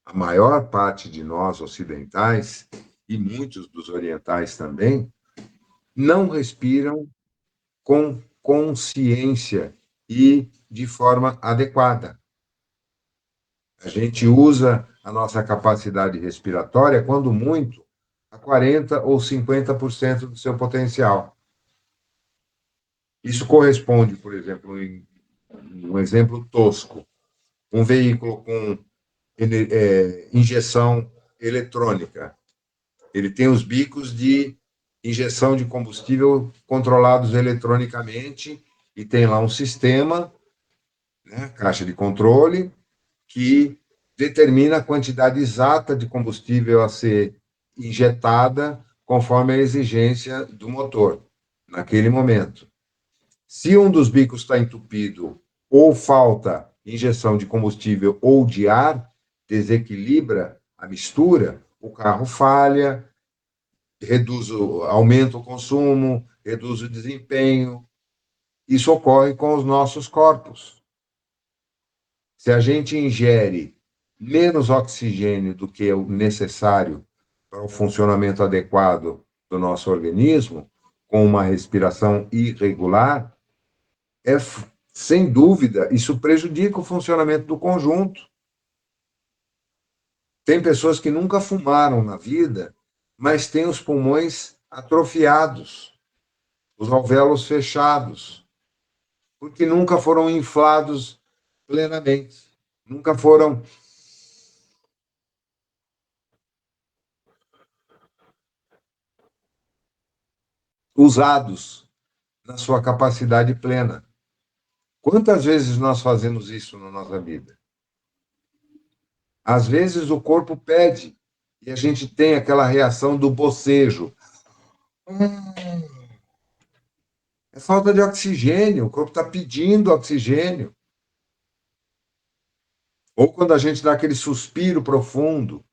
A maior parte de nós ocidentais, e muitos dos orientais também, não respiram com consciência e de forma adequada. A gente usa a nossa capacidade respiratória, quando muito, a 40% ou 50% do seu potencial. Isso corresponde, por exemplo, em um exemplo tosco, um veículo com injeção eletrônica. Ele tem os bicos de injeção de combustível controlados eletronicamente e tem lá um sistema, né, caixa de controle, que determina a quantidade exata de combustível a ser injetada conforme a exigência do motor, naquele momento. Se um dos bicos está entupido ou falta injeção de combustível ou de ar, desequilibra a mistura, o carro falha, aumenta o consumo, reduz o desempenho. Isso ocorre com os nossos corpos. Se a gente ingere menos oxigênio do que o necessário para o funcionamento adequado do nosso organismo, com uma respiração irregular, sem dúvida, isso prejudica o funcionamento do conjunto. Tem pessoas que nunca fumaram na vida, mas têm os pulmões atrofiados, os alvéolos fechados. porque nunca foram inflados plenamente, nunca foram usados na sua capacidade plena. Quantas vezes nós fazemos isso na nossa vida? Às vezes o corpo pede e a gente tem aquela reação do bocejo. É falta de oxigênio, o corpo está pedindo oxigênio. Ou quando a gente dá aquele suspiro profundo,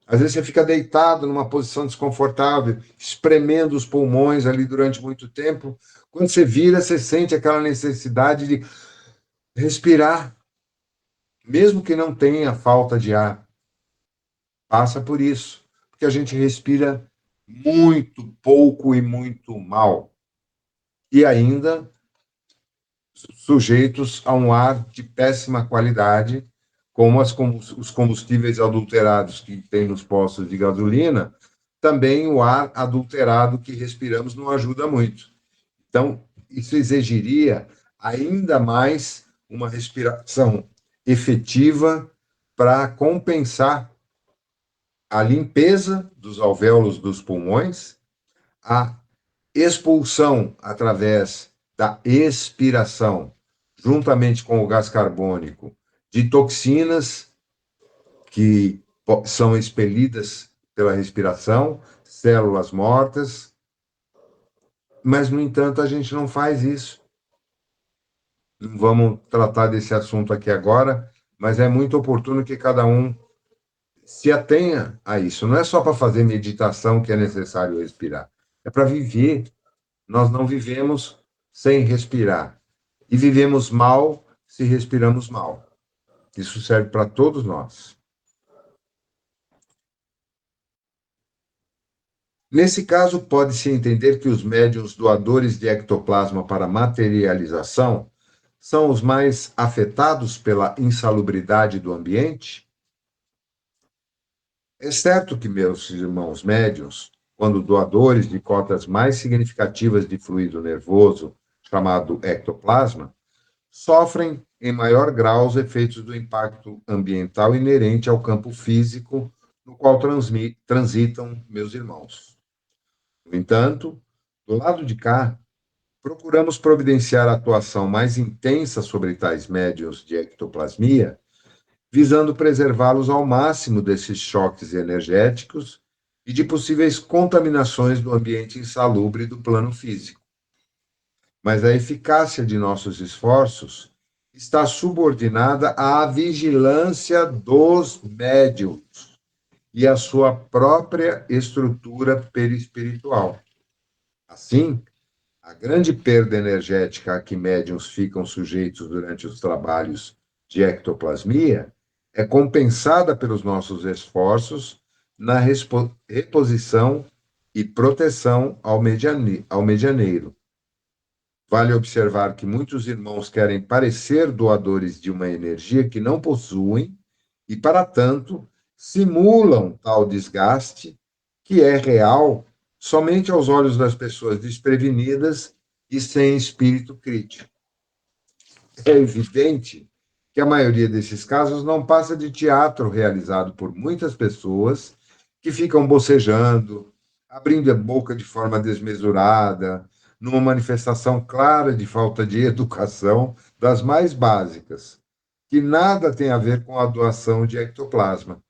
às vezes você fica deitado numa posição desconfortável, espremendo os pulmões ali durante muito tempo. Quando você vira, você sente aquela necessidade de respirar, mesmo que não tenha falta de ar. Passa por isso, porque a gente respira muito pouco e muito mal. E ainda sujeitos a um ar de péssima qualidade, como os combustíveis adulterados que tem nos postos de gasolina, também o ar adulterado que respiramos não ajuda muito. Então, isso exigiria ainda mais uma respiração efetiva para compensar a limpeza dos alvéolos dos pulmões, a expulsão através da expiração, juntamente com o gás carbônico, de toxinas que são expelidas pela respiração, células mortas, mas, no entanto, a gente não faz isso. Não vamos tratar desse assunto aqui agora, mas é muito oportuno que cada um se atenha a isso. Não é só para fazer meditação que é necessário respirar, é para viver. Nós não vivemos sem respirar. E vivemos mal se respiramos mal. Isso serve para todos nós. Nesse caso, pode-se entender que os médiuns doadores de ectoplasma para materialização são os mais afetados pela insalubridade do ambiente? É certo que meus irmãos médiuns, quando doadores de cotas mais significativas de fluido nervoso, chamado ectoplasma, sofrem em maior grau os efeitos do impacto ambiental inerente ao campo físico no qual transitam meus irmãos. No entanto, do lado de cá, procuramos providenciar a atuação mais intensa sobre tais médiuns de ectoplasmia, visando preservá-los ao máximo desses choques energéticos e de possíveis contaminações do ambiente insalubre do plano físico. Mas a eficácia de nossos esforços está subordinada à vigilância dos médiuns e à sua própria estrutura perispiritual. Assim, a grande perda energética a que médiuns ficam sujeitos durante os trabalhos de ectoplasmia é compensada pelos nossos esforços na reposição e proteção ao medianeiro. Vale observar que muitos irmãos querem parecer doadores de uma energia que não possuem e, para tanto, simulam tal desgaste, que é real somente aos olhos das pessoas desprevenidas e sem espírito crítico. É evidente que a maioria desses casos não passa de teatro realizado por muitas pessoas que ficam bocejando, abrindo a boca de forma desmesurada, numa manifestação clara de falta de educação das mais básicas, que nada tem a ver com a doação de ectoplasma.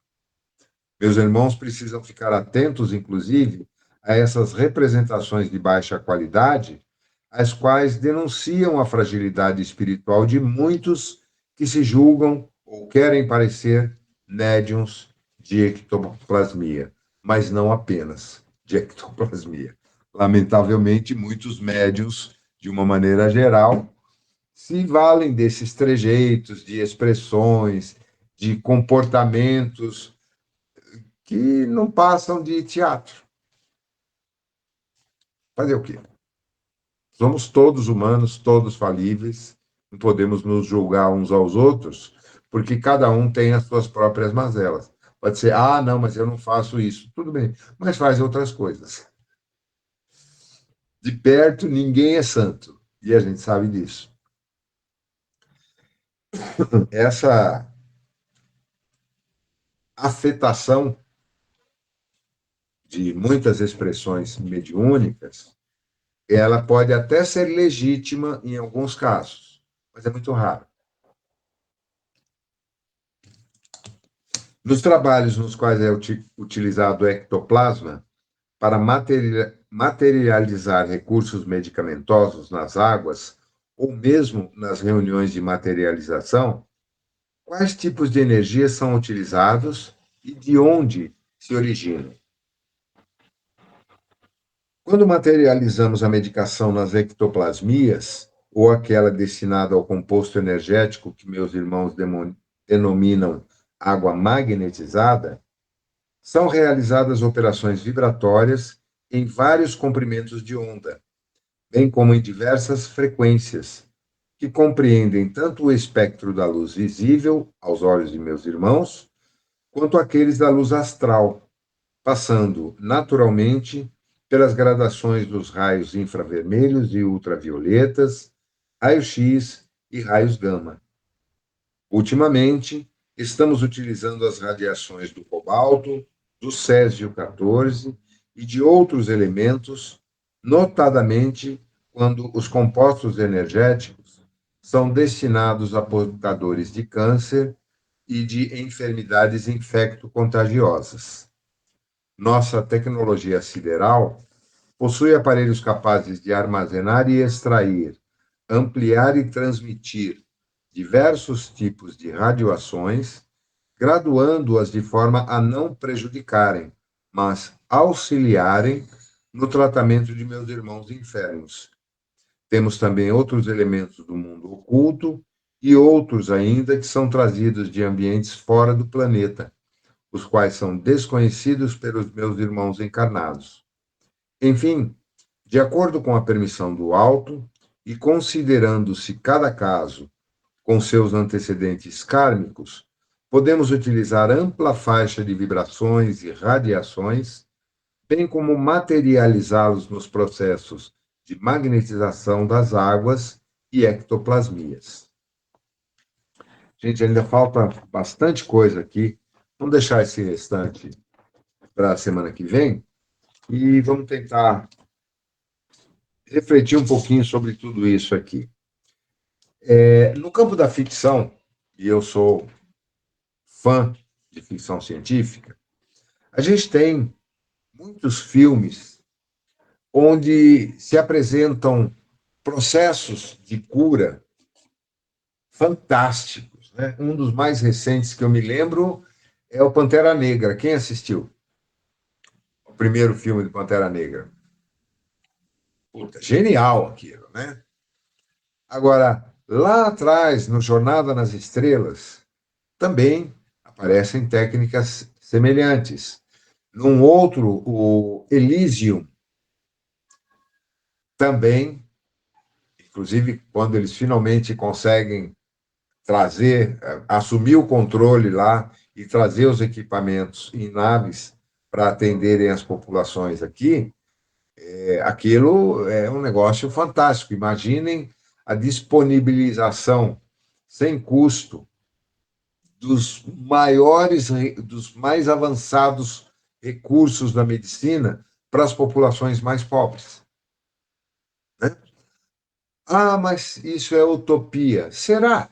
Meus irmãos precisam ficar atentos, inclusive, a essas representações de baixa qualidade, as quais denunciam a fragilidade espiritual de muitos que se julgam ou querem parecer médiuns de ectoplasmia, mas não apenas de ectoplasmia. Lamentavelmente, muitos médiuns, de uma maneira geral, se valem desses trejeitos, de expressões, de comportamentos que não passam de teatro. Fazer o quê? Somos todos humanos, todos falíveis, não podemos nos julgar uns aos outros, porque cada um tem as suas próprias mazelas. Pode ser, não, mas eu não faço isso. Tudo bem, mas faz outras coisas. De perto, ninguém é santo, e a gente sabe disso. essa afetação de muitas expressões mediúnicas, ela pode até ser legítima em alguns casos, mas é muito raro. Nos trabalhos nos quais é utilizado o ectoplasma para materializar recursos medicamentosos nas águas, ou mesmo nas reuniões de materialização, quais tipos de energia são utilizados e de onde se originam? Quando materializamos a medicação nas ectoplasmias, ou aquela destinada ao composto energético que meus irmãos denominam água magnetizada, são realizadas operações vibratórias em vários comprimentos de onda, bem como em diversas frequências, que compreendem tanto o espectro da luz visível aos olhos de meus irmãos, quanto aqueles da luz astral, passando naturalmente pelas gradações dos raios infravermelhos e ultravioletas, raio-x e raios gama. Ultimamente, estamos utilizando as radiações do cobalto, do Césio-14 e de outros elementos, notadamente quando os compostos energéticos são destinados a portadores de câncer e de enfermidades infecto-contagiosas. Nossa tecnologia sideral possui aparelhos capazes de armazenar e extrair, ampliar e transmitir diversos tipos de radiações, graduando-as de forma a não prejudicarem, mas auxiliarem no tratamento de meus irmãos enfermos. Temos também outros elementos do mundo oculto e outros ainda que são trazidos de ambientes fora do planeta, os quais são desconhecidos pelos meus irmãos encarnados. Enfim, de acordo com a permissão do alto e considerando-se cada caso com seus antecedentes kármicos, podemos utilizar ampla faixa de vibrações e radiações, bem como materializá-los nos processos de magnetização das águas e ectoplasmias. Gente, ainda falta bastante coisa aqui. Vamos deixar esse restante para a semana que vem e vamos tentar refletir um pouquinho sobre tudo isso aqui. No campo da ficção, e eu sou fã de ficção científica, a gente tem muitos filmes onde se apresentam processos de cura fantásticos, né? Um dos mais recentes que eu me lembro é o Pantera Negra. Quem assistiu? O primeiro filme do Pantera Negra. Puta, genial aquilo, né? Agora, lá atrás, no Jornada nas Estrelas, também aparecem técnicas semelhantes. Num outro, o Elysium, também, inclusive, quando eles finalmente conseguem assumir o controle lá e trazer os equipamentos em naves para atenderem as populações aqui, aquilo é um negócio fantástico. Imaginem a disponibilização sem custo dos mais avançados recursos da medicina para as populações mais pobres. Né? Ah, mas isso é utopia. Será?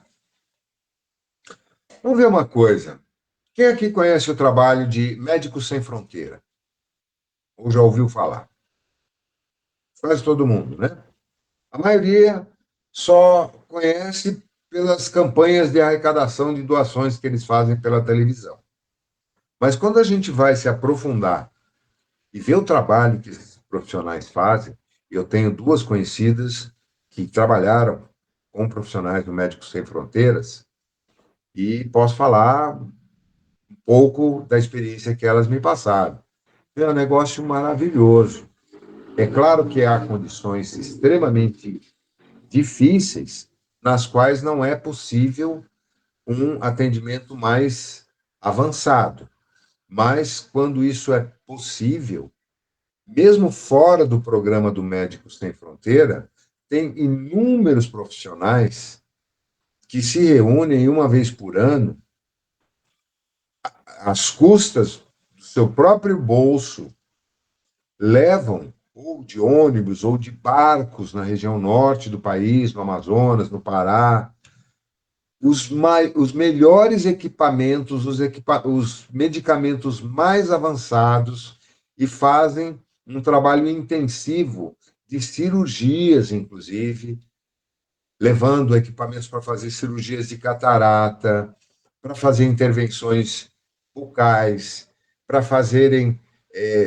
Vamos ver uma coisa. Quem aqui conhece o trabalho de Médicos Sem Fronteira? Ou já ouviu falar? Quase todo mundo, né? A maioria só conhece pelas campanhas de arrecadação de doações que eles fazem pela televisão. Mas quando a gente vai se aprofundar e ver o trabalho que esses profissionais fazem, eu tenho duas conhecidas que trabalharam com profissionais do Médicos Sem Fronteiras e posso falar um pouco da experiência que elas me passaram. É um negócio maravilhoso. É claro que há condições extremamente difíceis nas quais não é possível um atendimento mais avançado. Mas, quando isso é possível, mesmo fora do programa do Médicos Sem Fronteira, tem inúmeros profissionais que se reúnem uma vez por ano, às custas do seu próprio bolso, levam ou de ônibus ou de barcos na região norte do país, no Amazonas, no Pará, os melhores equipamentos, os medicamentos mais avançados, e fazem um trabalho intensivo de cirurgias, inclusive, levando equipamentos para fazer cirurgias de catarata, para fazer intervenções bucais, para fazerem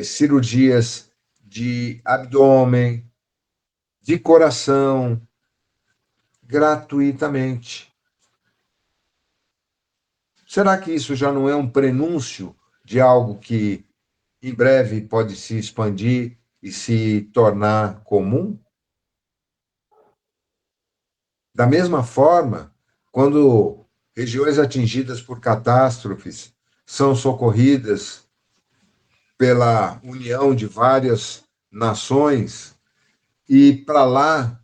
cirurgias de abdômen, de coração, gratuitamente. Será que isso já não é um prenúncio de algo que em breve pode se expandir e se tornar comum? Da mesma forma, quando regiões atingidas por catástrofes são socorridas pela união de várias nações, e para lá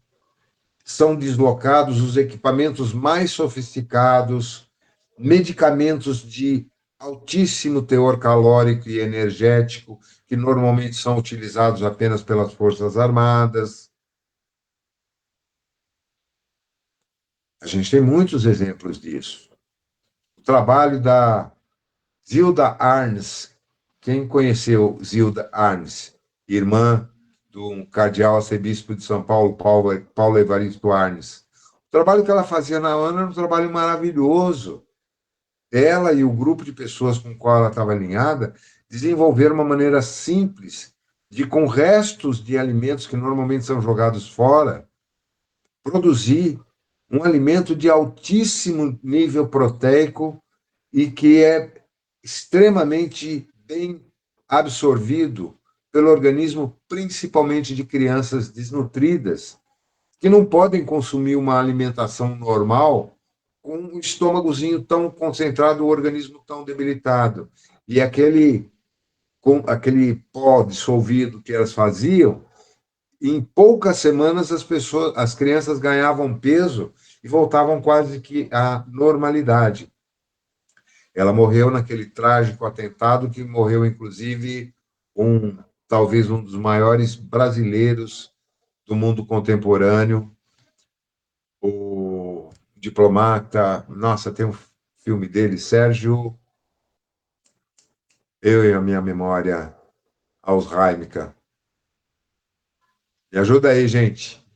são deslocados os equipamentos mais sofisticados, medicamentos de altíssimo teor calórico e energético, que normalmente são utilizados apenas pelas Forças Armadas. A gente tem muitos exemplos disso. O trabalho da Zilda Arnes, quem conheceu Zilda Arnes, irmã do cardeal arcebispo de São Paulo, Paulo Evaristo Arnes. O trabalho que ela fazia na ONU era um trabalho maravilhoso. Ela e o grupo de pessoas com o qual ela estava alinhada desenvolveram uma maneira simples de, com restos de alimentos que normalmente são jogados fora, produzir um alimento de altíssimo nível proteico e que é extremamente bem absorvido pelo organismo, principalmente de crianças desnutridas, que não podem consumir uma alimentação normal com um estômagozinho tão concentrado, o organismo tão debilitado. E aquele pó dissolvido que elas faziam, em poucas semanas as crianças ganhavam peso e voltavam quase que à normalidade. Ela morreu naquele trágico atentado que morreu, inclusive, talvez um dos maiores brasileiros do mundo contemporâneo, o diplomata, nossa, tem um filme dele, Sérgio, eu e a minha memória alzheimer. Me ajuda aí, gente.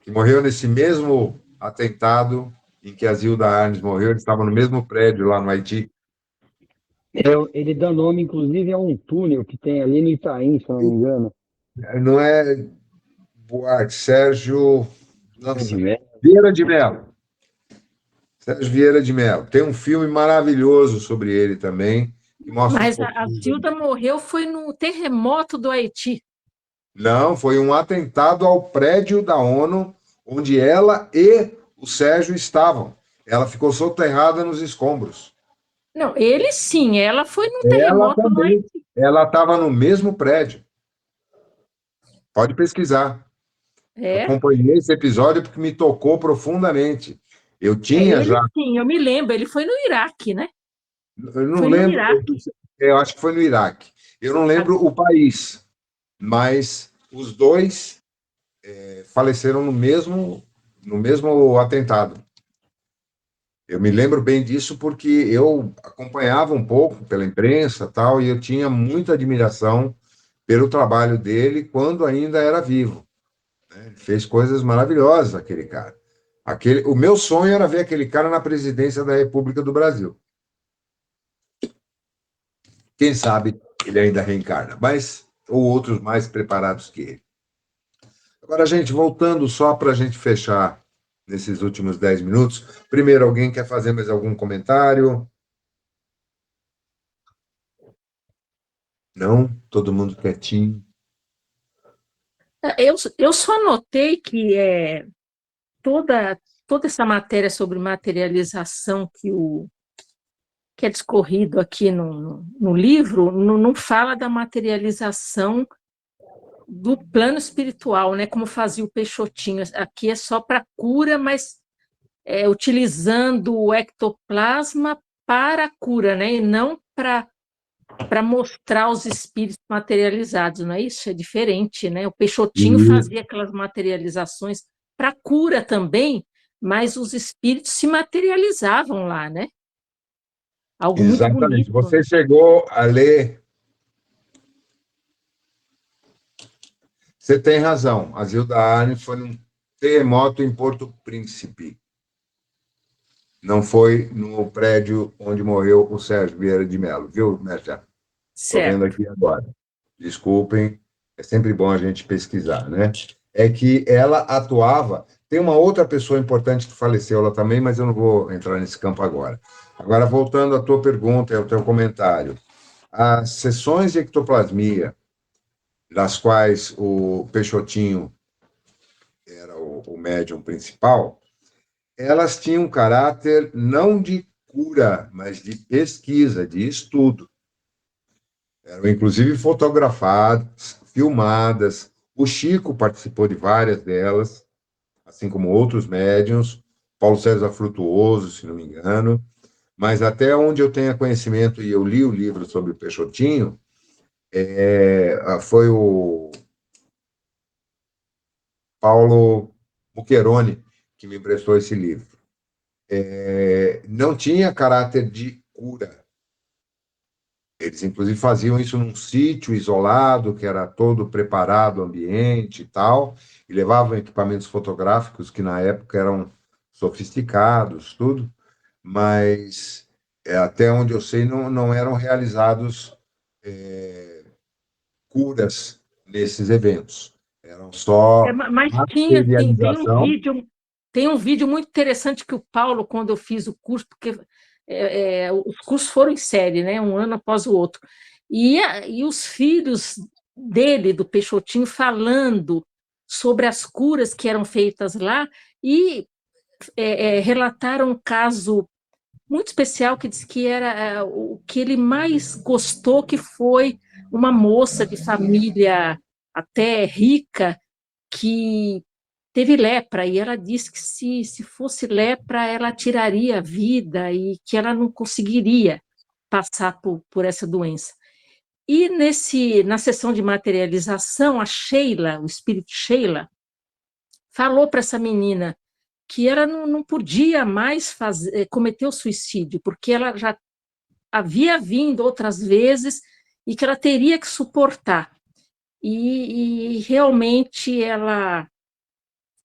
Que morreu nesse mesmo atentado em que a Zilda Arnes morreu, ele estava no mesmo prédio lá no Haiti. Ele dá nome, inclusive, a um túnel que tem ali no Itaim, se não me engano. Não é Buarque, Sérgio... Nossa, Vieira Vieira de Mello. Sérgio Vieira de Mello. Tem um filme maravilhoso sobre ele também, que mostra. Mas a Zilda morreu foi no terremoto do Haiti. Não, foi um atentado ao prédio da ONU, onde ela e o Sérgio estavam. Ela ficou soterrada nos escombros. Não, ele sim, ela foi no terremoto do Haiti. Ela estava no mesmo prédio. Pode pesquisar. Eu acompanhei esse episódio porque me tocou profundamente. Eu tinha ele, já... Sim, eu me lembro, ele foi no Iraque, né? Eu não lembro. Eu acho que foi no Iraque. Eu não lembro o país, mas os dois faleceram no mesmo atentado. Eu me lembro bem disso porque eu acompanhava um pouco pela imprensa tal, e eu tinha muita admiração pelo trabalho dele quando ainda era vivo. Ele fez coisas maravilhosas, aquele cara. O meu sonho era ver aquele cara na presidência da República do Brasil. Quem sabe ele ainda reencarna, ou outros mais preparados que ele. Agora, gente, voltando só para a gente fechar nesses últimos 10 minutos. Primeiro, alguém quer fazer mais algum comentário? Não? Todo mundo quietinho? Eu só notei que toda essa matéria sobre materialização que é discorrido aqui no livro, não fala da materialização do plano espiritual, né? Como fazia o Peixotinho. Aqui é só para cura, mas utilizando o ectoplasma para a cura, né? E não para mostrar os espíritos materializados, não é isso? É diferente, né? O Peixotinho fazia aquelas materializações para cura também, mas os espíritos se materializavam lá, né? Algo muito Exatamente. bonito. Você chegou a ler. Você tem razão. A Zilda Arne foi num terremoto em Porto Príncipe. Não foi no prédio onde morreu o Sérgio Vieira de Mello, viu, Mércia? Estou vendo Certo. aqui agora. Desculpem, é sempre bom a gente pesquisar, né? É que ela atuava. Tem uma outra pessoa importante que faleceu lá também, mas eu não vou entrar nesse campo agora. Agora, voltando à tua pergunta e ao teu comentário. As sessões de ectoplasmia, das quais o Peixotinho era o médium principal, elas tinham caráter não de cura, mas de pesquisa, de estudo. Eram, inclusive, fotografadas, filmadas. O Chico participou de várias delas, assim como outros médiuns, Paulo César Frutuoso, se não me engano. Mas até onde eu tenho conhecimento, e eu li o livro sobre o Peixotinho, foi o Paulo Muccheroni que me emprestou esse livro. Não tinha caráter de cura. Eles, inclusive, faziam isso num sítio isolado, que era todo preparado, ambiente e tal, e levavam equipamentos fotográficos que, na época, eram sofisticados, tudo, mas, até onde eu sei, não eram realizados curas nesses eventos. Eram só Mas tinha, assim, materialização. tem um vídeo muito interessante que o Paulo, quando eu fiz o curso, porque os cursos foram em série, né, um ano após o outro, e os filhos dele, do Peixotinho, falando sobre as curas que eram feitas lá, e relataram um caso muito especial que disse que era o que ele mais gostou, que foi uma moça de família até rica, que teve lepra, e ela disse que se fosse lepra, ela tiraria a vida e que ela não conseguiria passar por essa doença. E na sessão de materialização, a Sheila, o espírito Sheila, falou para essa menina que ela não podia mais cometer o suicídio, porque ela já havia vindo outras vezes e que ela teria que suportar. E realmente ela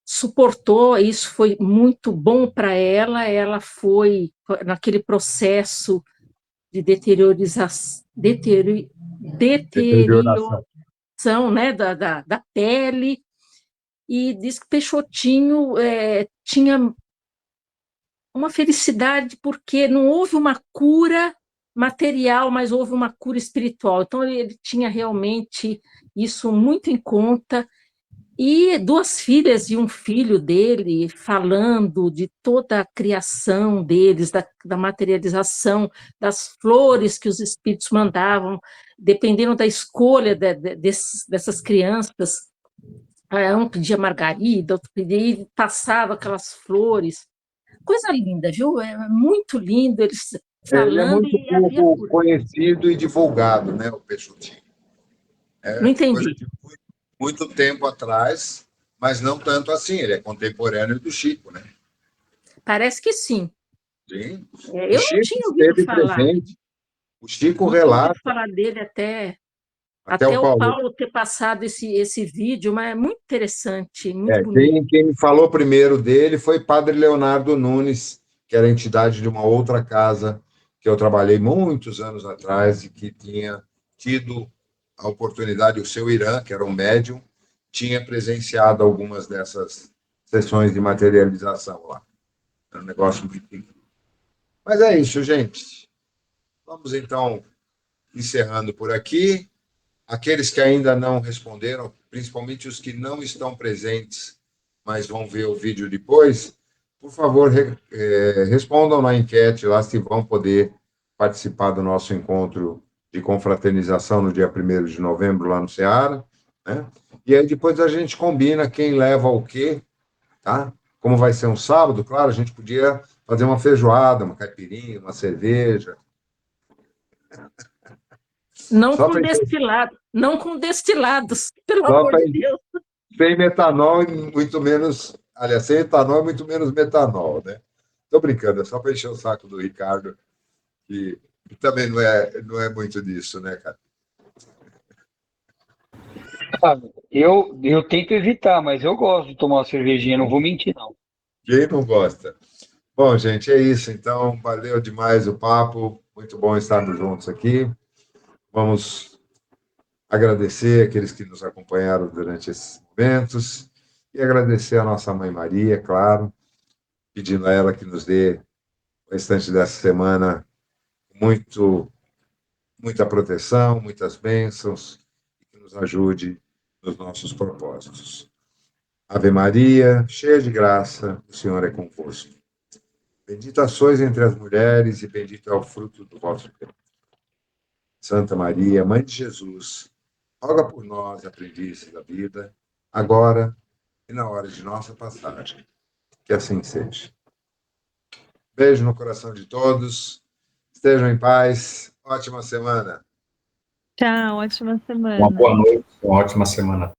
suportou, isso foi muito bom para ela. Ela foi naquele processo de deterioração, né, da pele, e diz que Peixotinho tinha uma felicidade porque não houve uma cura material, mas houve uma cura espiritual. Então, ele tinha realmente isso muito em conta. E 2 filhas e um filho dele falando de toda a criação deles, da materialização, das flores que os espíritos mandavam, dependendo da escolha dessas crianças. Um pedia margarida, outro pedia, e passava aquelas flores. Coisa linda, viu? É muito lindo eles falando. Ele é muito pouco conhecido e divulgado, né, o Peixotinho. Não entendi. Coisa de muito tempo atrás, mas não tanto assim. Ele é contemporâneo do Chico, né? Parece que sim. Sim. Eu não tinha ouvido falar. Presente. O Chico não relata. Ouvido falar dele até o Paulo ter passado esse vídeo, mas é muito interessante, muito bonito. Quem me falou primeiro dele foi Padre Leonardo Nunes, que era entidade de uma outra casa que eu trabalhei muitos anos atrás e que tinha tido a oportunidade, o seu Irã, que era um médium, tinha presenciado algumas dessas sessões de materialização lá. Era um negócio muito incrível. Mas é isso, gente. Vamos, então, encerrando por aqui. Aqueles que ainda não responderam, principalmente os que não estão presentes, mas vão ver o vídeo depois, por favor, respondam na enquete lá se vão poder participar do nosso encontro de confraternização no dia 1º de novembro, lá no Ceará, né? E aí depois a gente combina quem leva o quê, tá? como vai ser um sábado, claro, a gente podia fazer uma feijoada, uma caipirinha, uma cerveja. Não Só com pra- destilado, não com destilados, pelo Só amor pra- de Deus. Sem metanol e muito menos... Aliás, sem etanol e muito menos metanol, né? Tô brincando, é só para encher o saco do Ricardo, que também não é muito disso, né, cara? Eu tento evitar, mas eu gosto de tomar uma cervejinha, não vou mentir, não. Quem não gosta? Bom, gente, é isso. Então, valeu demais o papo. Muito bom estarmos juntos aqui. Vamos agradecer aqueles que nos acompanharam durante esses momentos e agradecer a nossa mãe Maria, claro, pedindo a ela que nos dê o restante dessa semana muita proteção, muitas bênçãos e que nos ajude nos nossos propósitos. Ave Maria, cheia de graça, o Senhor é convosco. Bendita sois entre as mulheres e bendito é o fruto do vosso ventre. Santa Maria, Mãe de Jesus, roga por nós, aprendizes da vida, agora e na hora de nossa passagem. Que assim seja. Beijo no coração de todos. Estejam em paz. Ótima semana. Tchau, ótima semana. Uma boa noite, uma ótima semana.